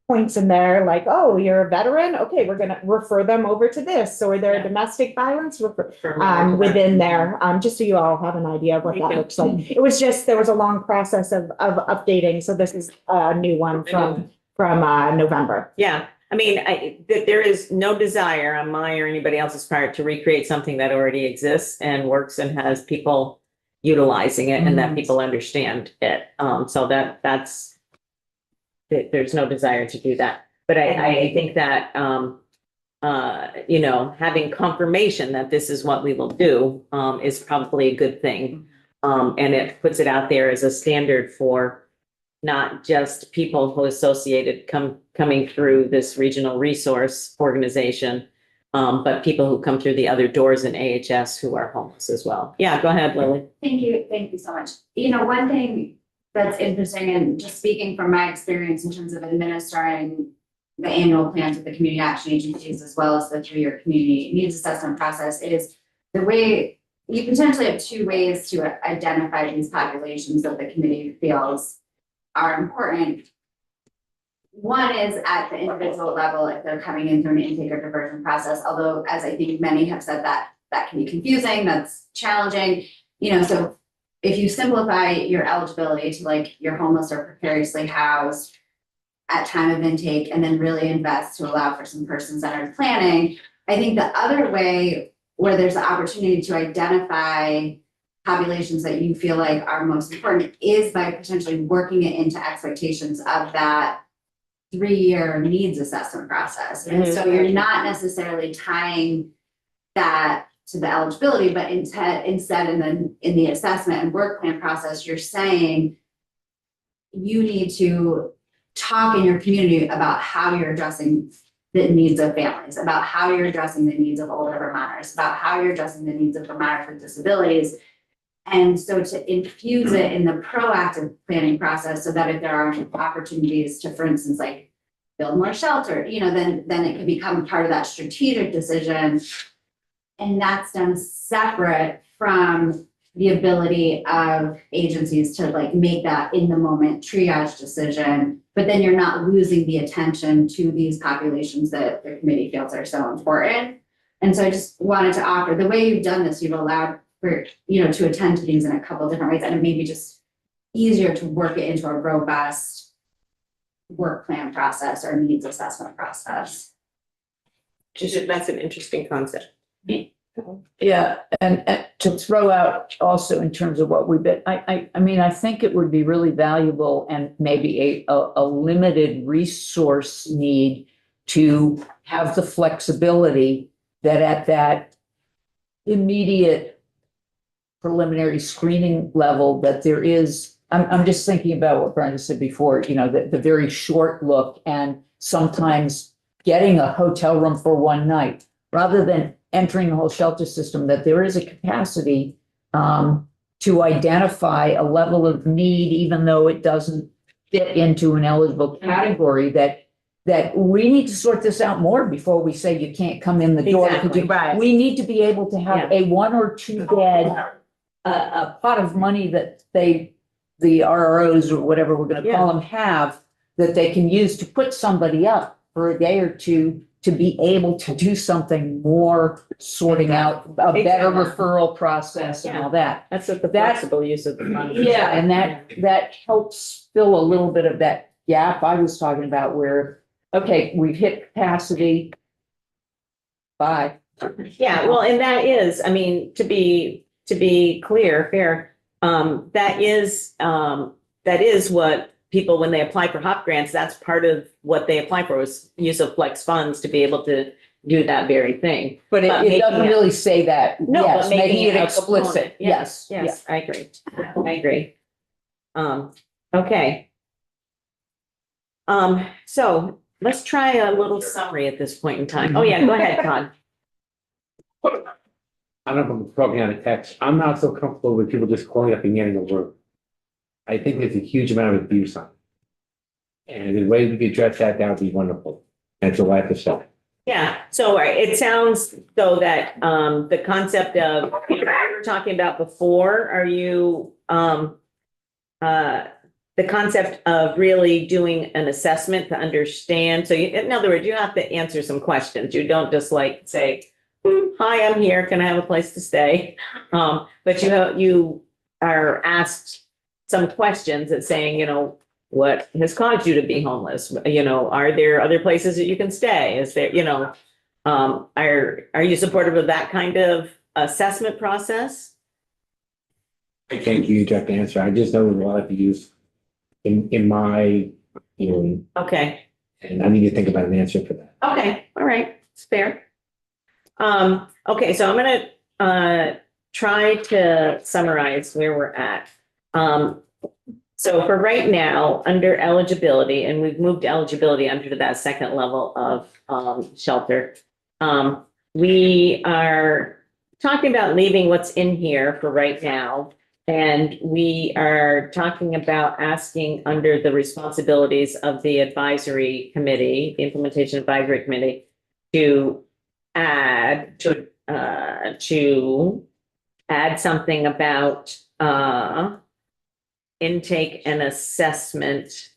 points in there, like, oh, you're a veteran. Okay, we're gonna refer them over to this. Or they're domestic violence within there, just so you all have an idea of what that looks like. It was just, there was a long process of updating. So this is a new one from November. Yeah, I mean, there is no desire on my or anybody else's part to recreate something that already exists and works and has people utilizing it and that people understand it. So there's no desire to do that. But I think that, having confirmation that this is what we will do is probably a good thing. And it puts it out there as a standard for not just people who associated coming through this regional resource organization, but people who come through the other doors in AHS who are homeless as well. Yeah, go ahead, Lily. Thank you so much. One thing that's interesting, and just speaking from my experience in terms of administering the annual plans with the community action agencies, as well as the 3-year community needs assessment process, is the way you potentially have 2 ways to identify these populations that the committee feels are important. One is at the individual level, if they're coming in through an intake or diversion process, although, as I think many have said, that can be confusing, that's challenging. So if you simplify your eligibility to like you're homeless or precariously housed at time of intake and then really invest to allow for some person-centered planning, I think the other way where there's the opportunity to identify populations that you feel like are most important is by potentially working it into expectations of that 3-year needs assessment process. And so you're not necessarily tying that to the eligibility, but instead in the assessment and work plan process, you're saying you need to talk in your community about how you're addressing the needs of families, about how you're addressing the needs of older Vermonters, about how you're addressing the needs of Vermonters with disabilities. And so to infuse it in the proactive planning process so that if there are opportunities to, for instance, like build more shelter, then it can become part of that strategic decision. And that's done separate from the ability of agencies to like make that in the moment triage decision, but then you're not losing the attention to these populations that the committee feels are so important. And so I just wanted to offer, the way you've done this, you've allowed for, to attend to these in a couple of different ways, and it may be just easier to work it into a robust work plan process or needs assessment process. That's an interesting concept. Yeah, and to throw out also in terms of what we've been, I mean, I think it would be really valuable and maybe a limited resource need to have the flexibility that at that immediate preliminary screening level that there is, I'm just thinking about what Brenda said before, the very short look and sometimes getting a hotel room for one night rather than entering the whole shelter system, that there is a capacity to identify a level of need, even though it doesn't fit into an eligible category, that we need to sort this out more before we say you can't come in the door. Exactly. Right. We need to be able to have a 1 or 2 bed, a pot of money that the RROs or whatever we're gonna call them have, that they can use to put somebody up for a day or two to be able to do something more sorting out a better referral process and all that. That's what the flexible use of the funds. Yeah, and that helps fill a little bit of that gap I was talking about where, okay, we've hit capacity. Bye. Yeah, well, and that is, I mean, to be clear, fair, that is what people, when they apply for HOP grants, that's part of what they apply for, is use of flex funds to be able to do that very thing. But it doesn't making it- really say that. No, Yes, but making it it a explicit. component. Yes, Yes, I agree. I agree. Okay. So let's try a little summary at this point in time. Oh, yeah, go ahead, Todd. I don't know if I'm talking out of text. I'm not so comfortable with people just calling up and getting a word. I think there's a huge amount of abuse on it. And the way we could address that, that would be wonderful. That's all I have to say. Yeah, so it sounds though that the concept of, what we were talking about before, are you the concept of really doing an assessment to understand, so in other words, you have to answer some questions. You don't just like say, hi, I'm here, can I have a place to stay? But you are asked some questions that saying, what has caused you to be homeless? Are there other places that you can stay? Is there, are you supportive of that kind of assessment process? I can't give you a direct answer. I just know there's a lot of abuse in my, Okay, and I need to think about an answer for that. okay, all right, it's fair. Okay, so I'm gonna try to summarize where we're at. So for right now, under eligibility, and we've moved eligibility under that second level of shelter. We are talking about leaving what's in here for right now. And we are talking about asking under the responsibilities of the advisory committee, the implementation advisory committee, to add something about intake and assessment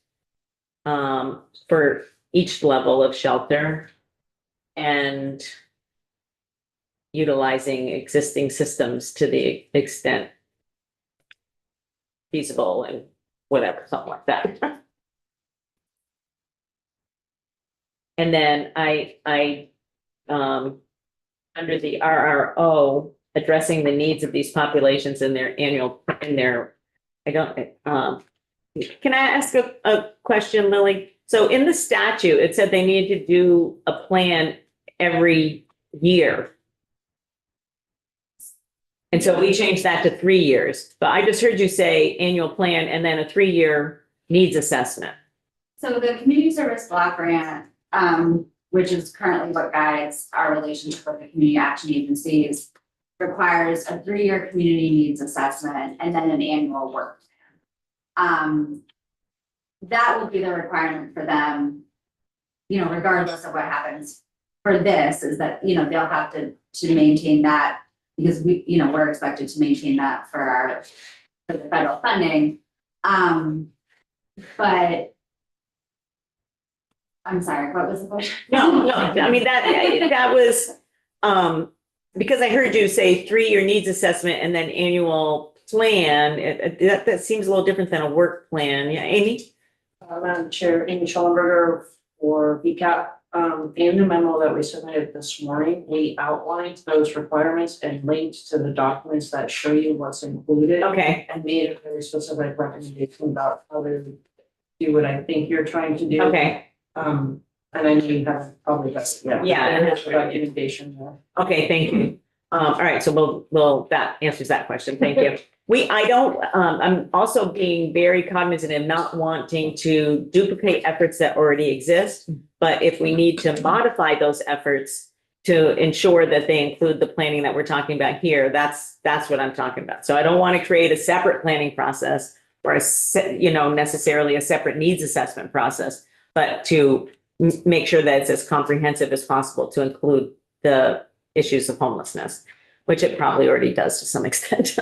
for each level of shelter and utilizing existing systems to the extent feasible and whatever, something like that. And then under the RRO, addressing the needs of these populations in their can I ask a question, Lily? So in the statute, it said they need to do a plan every year. And so we changed that to 3 years, but I just heard you say annual plan and then a 3-year needs assessment. So the community service block grant, which is currently what guides our relationship with the community action agencies, requires a 3-year community needs assessment and then an annual work plan. That will be the requirement for them, regardless of what happens for this, is that, they'll have to maintain that because we're expected to maintain that for the federal funding. But I'm sorry, what was the question? No, I mean, that was, because I heard you say 3-year needs assessment and then annual plan. That seems a little different than a work plan. Yeah, Amy? Madam Chair, Amy Schellenberger for VCAP. In the memo that we submitted this morning, we outlined those requirements and linked to the documents that show you what's included. Okay, And made a very specific recommendation about how to do what I think you're trying to do. okay, And I know you haven't probably got, Yeah. There's documentation there. okay, thank you. All right, so that answers that question. Thank you. I'm also being very cognizant of not wanting to duplicate efforts that already exist. But if we need to modify those efforts to ensure that they include the planning that we're talking about here, that's what I'm talking about. So I don't want to create a separate planning process or necessarily a separate needs assessment process, but to make sure that it's as comprehensive as possible to include the issues of homelessness, which it probably already does to some extent.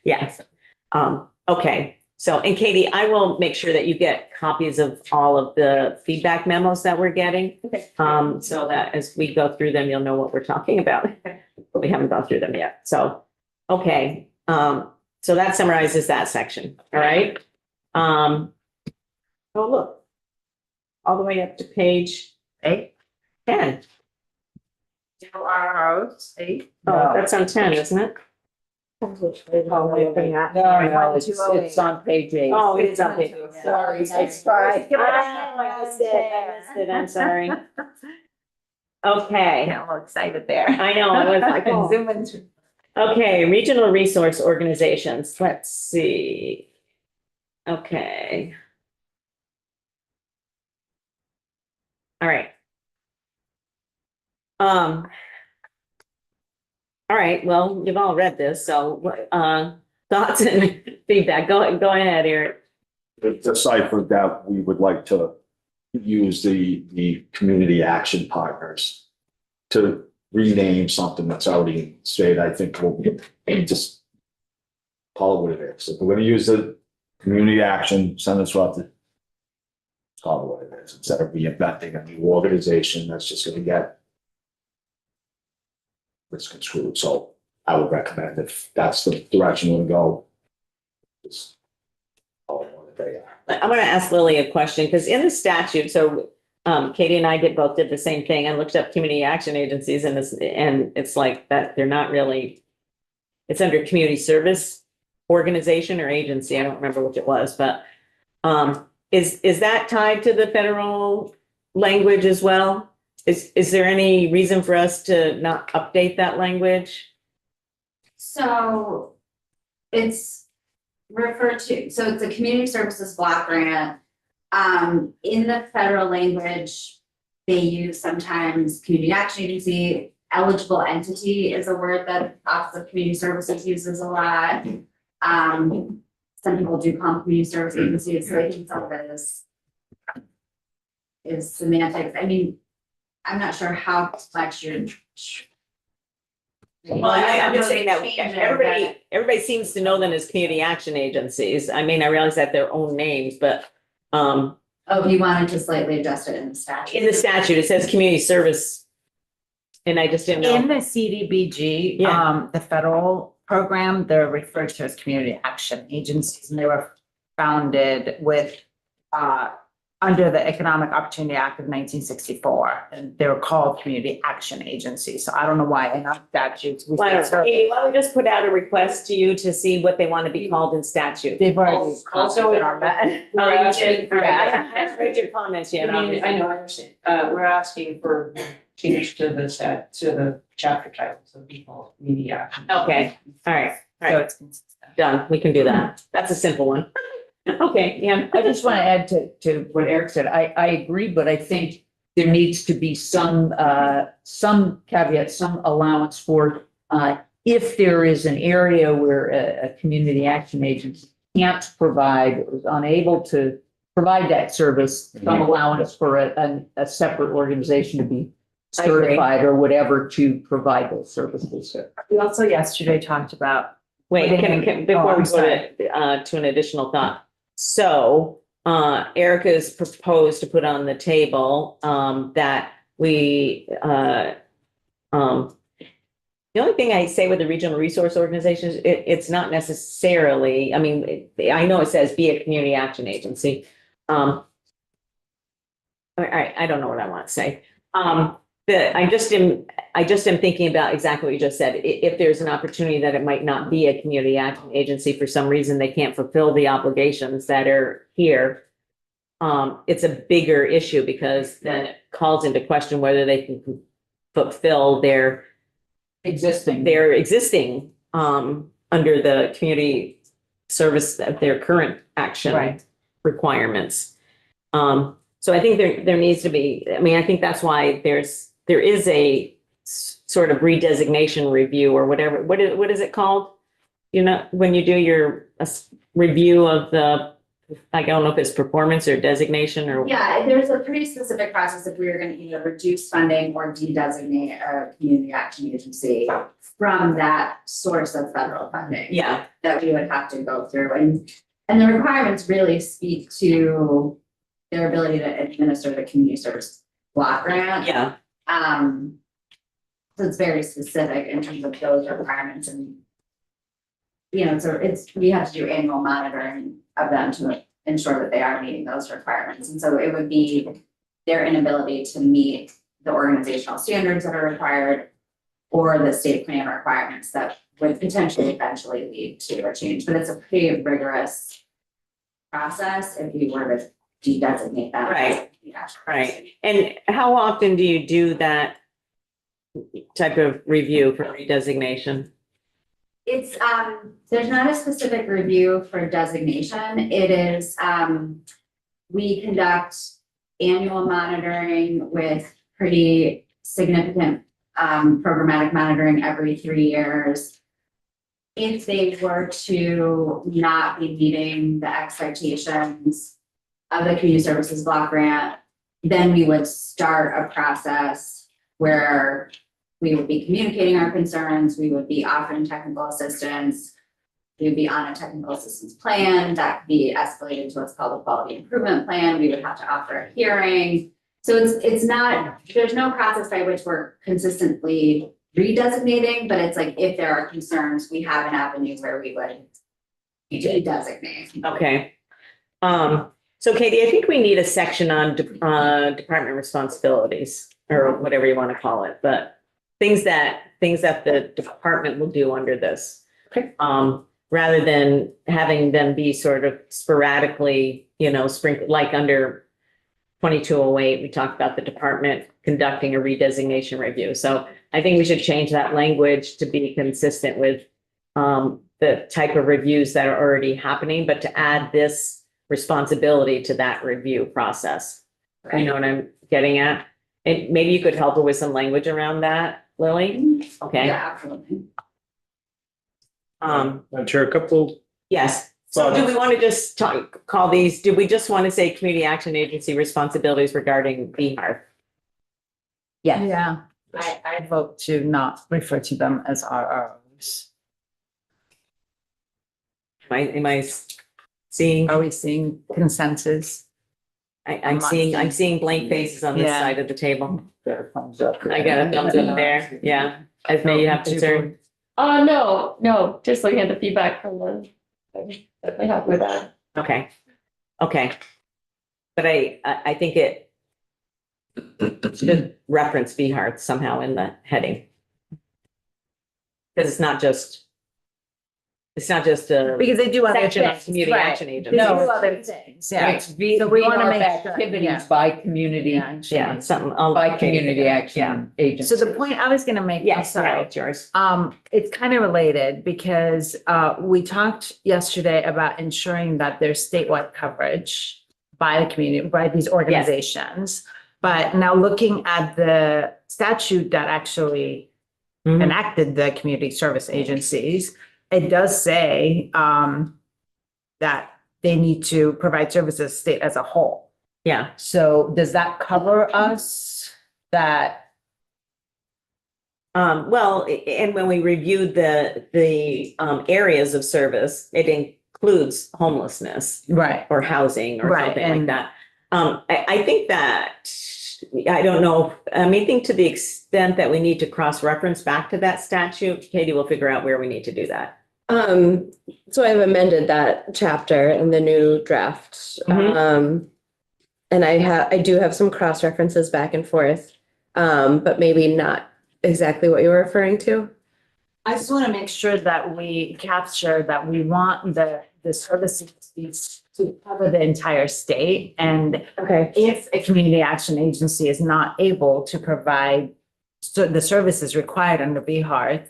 Yes. Okay. So, and Katie, I will make sure that you get copies of all of the feedback memos that we're getting. Okay. So that as we go through them, you'll know what we're talking about. But we haven't gone through them yet. So, okay. So that summarizes that section. All right. Oh, look. All the way up to page 10. RROs, 8? Oh, that's on 10, isn't it? No, it's on page 8. Oh, it's on page. Sorry. It's fine. I missed it. I'm sorry. Okay, Yeah, I'm all excited there. I know, I was like, oh. Zooming through. Okay, regional resource organizations, let's see. Okay. All right. All right, well, you've all read this, so thoughts and feedback. Go ahead, Eric. Decipher that we would like to use the community action partners to rename something that's already in the state. I think we'll just call it what it is. If we're gonna use the community action, send us what to call it what it is, instead of reinventing a new organization that's just gonna get misconstrued. So I would recommend if that's the direction we're gonna go, just call it what they are. I'm gonna ask Lily a question, because in the statute, so Katie and I both did the same thing. I looked up community action agencies and it's like that, they're not really, it's under community service organization or agency. I don't remember which it was, but is that tied to the federal language as well? Is there any reason for us to not update that language? So it's referred to, so it's a community services block grant. In the federal language, they use sometimes community action agency. Eligible entity is a word that Office of Community Services uses a lot. Some people do call them community service agencies, so I think some of it is semantics. I mean, I'm not sure how much you're. Well, I'm just saying that everybody seems to know them as community action agencies. I mean, I realize that their own names, but Oh, you wanted to slightly adjust it in the statute. in the statute, it says community service. And I just didn't In know. the CDBG, Yeah. the federal program, they're referred to as community action agencies, and they were founded with, under the Economic Opportunity Act of 1964, and they were called community action agencies. So I don't know why in our statutes. we Why don't, say- Katie, why don't we just put out a request to you to see what they want to be called in statute? They've already. Also, commented on that. we're asking for. I haven't read your comments yet. I mean, I know, I understand. We're asking for change to the chapter title, so people, media. Okay, all right, all So right, it's consistent. done. We can do that. That's a simple one. Okay, yeah. I just want to add to what Eric said. I agree, but I think there needs to be some caveat, some allowance for, if there is an area where a community action agency can't provide, or is unable to provide that service, some allowance for a separate organization to be I agree. certified or whatever to provide those services. We also yesterday talked about. Wait, before I'm we go to an additional thought. So, Erica's proposed to put on the table, that we, the only thing I say with the regional resource organizations, it's not necessarily, I mean, I know it says be a community action agency. All right, I don't know what I want to say. I just am thinking about exactly what you just said. If there's an opportunity that it might not be a community action agency for some reason, they can't fulfill the obligations that are here. It's a bigger issue because then it calls into question whether they can fulfill their Existing. under the community service, their current action Right. requirements. So I think there needs to be, I mean, I think that's why there is a sort of redesignation review or whatever. What is it called? You know, when you do your review of the, I don't know if it's performance or designation or. Yeah, there's a pretty specific process if we were gonna either reduce funding or de-designate a community action agency from that source of federal funding. Yeah, That we would have to go through, and the requirements really speak to their ability to administer the community service block grant. yeah, So it's very specific in terms of those requirements and. So we have to do annual monitoring of them to ensure that they are meeting those requirements. And so it would be their inability to meet the organizational standards that are required or the state plan requirements that would potentially eventually lead to a change. But it's a pretty rigorous process if we were to de-designate that. Right. right. And how often do you do that type of review for redesignation? It's, there's not a specific review for designation. It is, we conduct annual monitoring with pretty significant, programmatic monitoring every 3 years. If they were to not be meeting the expectations of the community services block grant, then we would start a process where we would be communicating our concerns, we would be offering technical assistance. We would be on a technical assistance plan that could be escalated to what's called a quality improvement plan. We would have to offer a hearing. So it's not, there's no process by which we're consistently redesignating, but it's like if there are concerns, we have an avenue where we would redesignate. Okay. So Katie, I think we need a section on department responsibilities or whatever you want to call it, but things that the department will do under this. Okay. Rather than having them be sort of sporadically, sprinkled, like under 2208, we talked about the department conducting a redesignation review. So I think we should change that language to be consistent with the type of reviews that are already happening, but to add this responsibility to that review process. You know what I'm getting at? And maybe you could help her with some language around that, Lily? Okay. Yeah, absolutely. Chair, a couple, Yes. So do we want to just call these, do we just want to say community action agency responsibilities regarding BHAR? Yeah, I vote to not refer to them as RROs. Am I seeing, Are we seeing consensus? I'm seeing blank faces on this Yeah. side of the table. Thumbs up. I got a thumbs up there. Yeah. Esme, you have concern? No, just looking at the feedback from them. I'm definitely happy with that. Okay, okay. But I think it should reference VHART somehow in the heading. Because it's not just a Because they do other section of things. community right. action They agency. do No. other things, yeah. It's V, So we wanna VHARP make sure, activities yeah. by community, Yeah, Yeah, something. I'll- by community Yeah. action agency. So the point I was gonna make, I'm Yes, sorry. sorry, it's yours. It's kind of related because we talked yesterday about ensuring that there's statewide coverage by the community, by these organizations. But now looking at the statute that actually Mhm. enacted the community service agencies, it does say that they need to provide services state as a whole. Yeah, So does that cover us that? well, and when we reviewed the areas of service, it includes homelessness Right. or housing or Right, something like and- that. I think that, I don't know, I mean, I think to the extent that we need to cross-reference back to that statute, Katie will figure out where we need to do that. So I've amended that chapter in the new draft. Mhm. And I do have some cross references back and forth, but maybe not exactly what you were referring to. I just want to make sure that we capture that we want the services to cover the entire state. And Okay. if a community action agency is not able to provide the services required under VHART,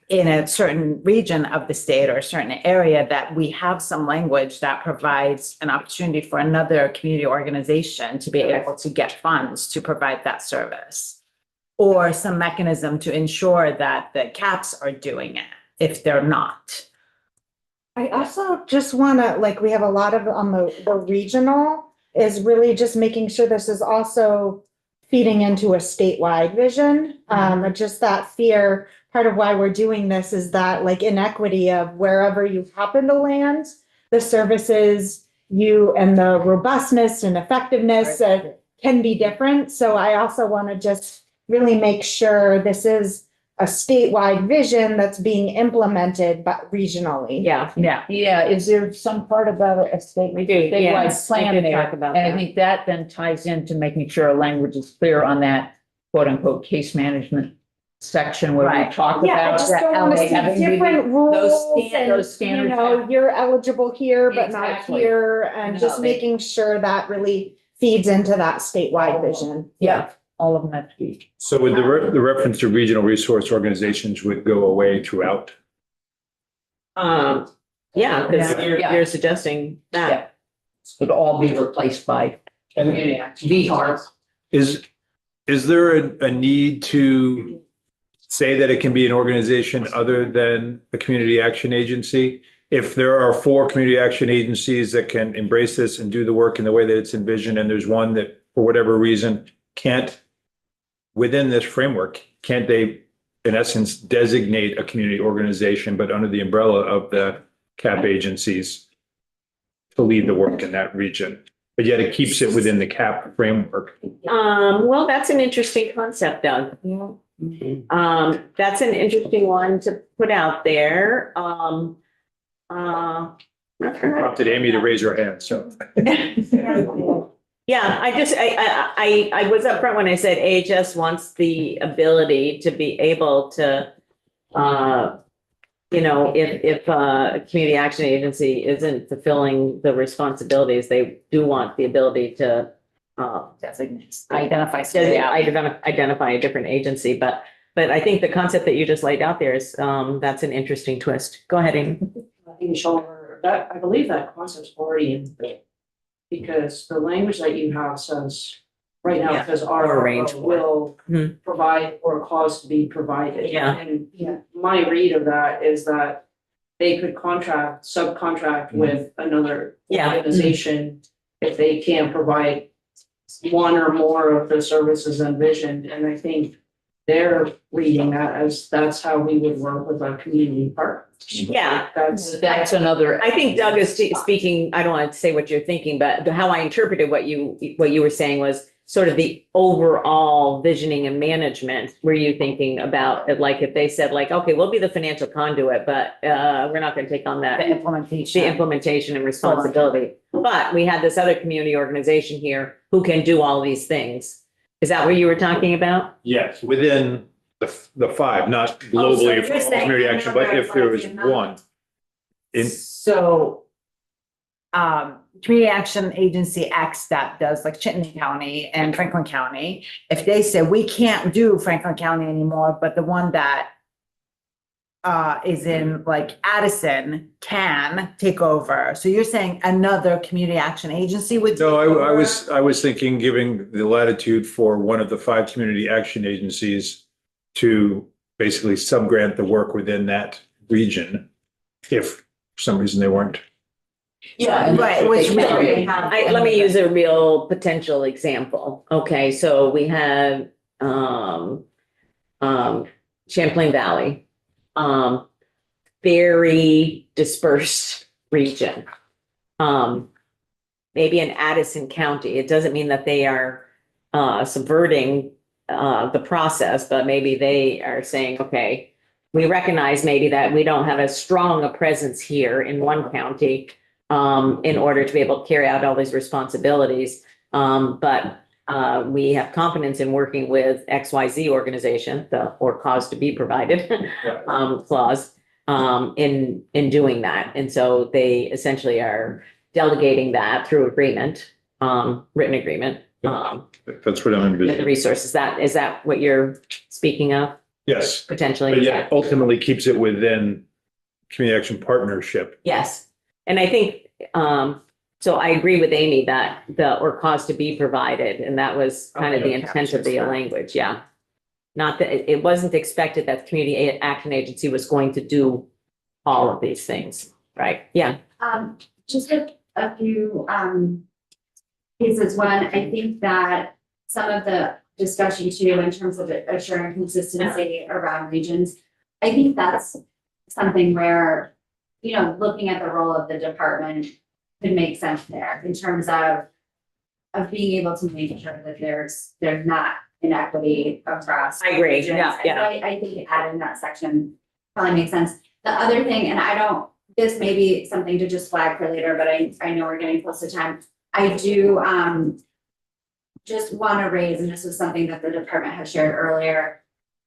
in a certain region of the state or a certain area, that we have some language that provides an opportunity for another community organization to be able to get funds to provide that service. Or some mechanism to ensure that the CAPs are doing it if they're not. I also just wanna, like, we have a lot of on the regional is really just making sure this is also feeding into a statewide vision. Just that fear, part of why we're doing this is that like inequity of wherever you happen to land, the services you and the robustness and effectiveness can be different. So I also wanna just really make sure this is a statewide vision that's being implemented but regionally. Yeah, Yeah. Yeah, is there some part about a state? we do, Statewide yes. I plan did there, talk about and I that. think that then ties into making sure our language is clear on that quote unquote case management section where we Right. talk Yeah, I about just that don't wanna LA see having different those rules those and, you standards. know, you're eligible here, but not Exactly. here, and No, just they- making sure that really feeds into that statewide vision. Yeah, all of them have to be. So would the reference to regional resource organizations would go away throughout? Yeah, because Yeah. you're suggesting Yeah. that. Would all be replaced by community action. VHARP. Is there a need to say that it can be an organization other than a community action agency? If there are 4 community action agencies that can embrace this and do the work in the way that it's envisioned, and there's one that, for whatever reason, can't, within this framework, can't they, in essence, designate a community organization, but under the umbrella of the CAP agencies to lead the work in that region? But yet it keeps it within the CAP framework. Well, that's an interesting concept, Doug. That's an interesting one to put out there. Prompted Amy to raise her hand, so. Yeah, I was upfront when I said AHS wants the ability to be able to, you know, if a community action agency isn't fulfilling the responsibilities, they do want the ability to Identify. identify a different agency, but I think the concept that you just laid out there is, that's an interesting twist. Go ahead, Amy. I believe that concept's already in there. Because the language that you have says, right now, Yeah, it says or our arrange for. will Mhm. provide or cause to be provided. Yeah. And my read of that is that they could subcontract with another Yeah. organization if they can't provide one or more of the services envisioned, and I think they're reading that as that's how we would work with our community partners. Yeah. That's another. I think Doug is speaking, I don't want to say what you're thinking, but how I interpreted what you were saying was, sort of the overall visioning and management, were you thinking about, like, if they said like, okay, we'll be the financial conduit, but we're not gonna take on The that, implementation. the implementation and responsibility. But we had this other community organization here who can do all these things. Is that what you were talking about? Yes, within the five, not Oh, so globally you're for all saying community action, but if there was another one. In, So, Community Action Agency X that does like Chittenden County and Franklin County, if they say we can't do Franklin County anymore, but the one that is in like Addison can take over. So you're saying another community action agency would? no, take I over? was thinking giving the latitude for one of the five community action agencies to basically subgrant the work within that region if for some reason they weren't. Yeah, right, which we already have. Let me use a real potential example. Okay, so we have, Champlain Valley, very dispersed region. Maybe in Addison County, it doesn't mean that they are, subverting, the process, but maybe they are saying, okay, we recognize maybe that we don't have as strong a presence here in one county, in order to be able to carry out all these responsibilities. But we have confidence in working with XYZ organization, the or cause to be provided clause, in doing that. And so they essentially are delegating that through agreement, written agreement, That's what I'm with the envisioning. resources. Is that what you're speaking of Yes, potentially? but yeah, ultimately keeps it within community action partnership. Yes, and I think, so I agree with Amy that the, or cause to be provided, and that was kind of the Okay, intent of the captures that. language, yeah. Not that, it wasn't expected that the community action agency was going to do all of these things, right? Yeah, Just a few, pieces. One, I think that some of the discussion too, in terms of assuring consistency around regions, I think that's something where, you know, looking at the role of the department could make sense there in terms of being able to make sure that there's not inequity across. I agree. regions. Yeah, And so I think adding that section probably makes sense. The other thing, and I don't, this may be something to just flag for later, but I know we're getting close to time. I do, just want to raise, and this was something that the department had shared earlier,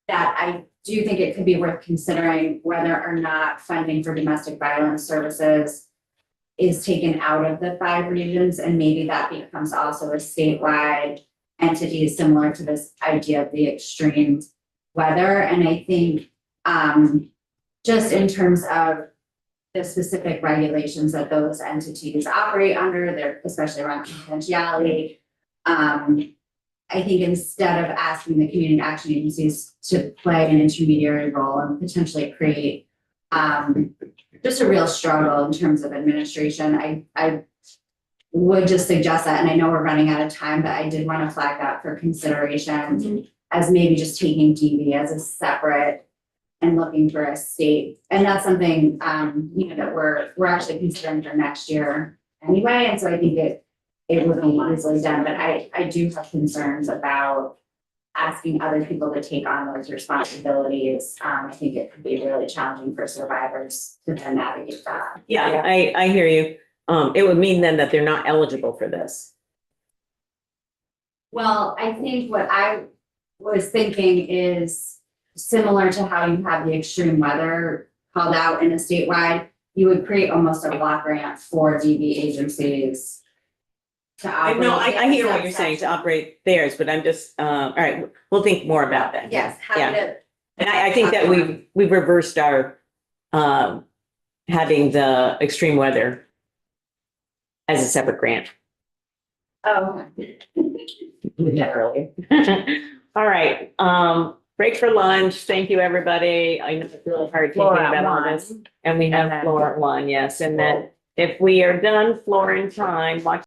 that I do think it could be worth considering whether or not funding for domestic violence services is taken out of the 5 regions, and maybe that becomes also a statewide entity similar to this idea of the extreme weather. And I think, just in terms of the specific regulations that those entities operate under, they're especially around confidentiality. I think instead of asking the community action agencies to play an intermediary role and potentially create just a real struggle in terms of administration, I would just suggest that, and I know we're running out of time, but I did want to flag that for consideration as maybe just taking DV as a separate and looking for a state. And that's something, you know, that we're actually considering for next year anyway. And so I think it would be easily done, but I do have concerns about asking other people to take on those responsibilities. I think it could be really challenging for survivors to then navigate that. yeah, I hear you. It would mean then that they're not eligible for this. Well, I think what I was thinking is similar to how you have the extreme weather called out in a statewide, you would create almost a block grant for DV agencies to operate. No, I hear what you're saying, to operate theirs, but I'm just, all right, we'll think more about that. Yes, happy Yeah. to. And I think that we've reversed our, having the extreme weather as a separate grant. Oh, Earlier. All right, break for lunch. Thank you, everybody. I know it's really hard thinking Floor at about all one. this. And we And have then- floor at 1, yes. And then if we are done floor in time, watch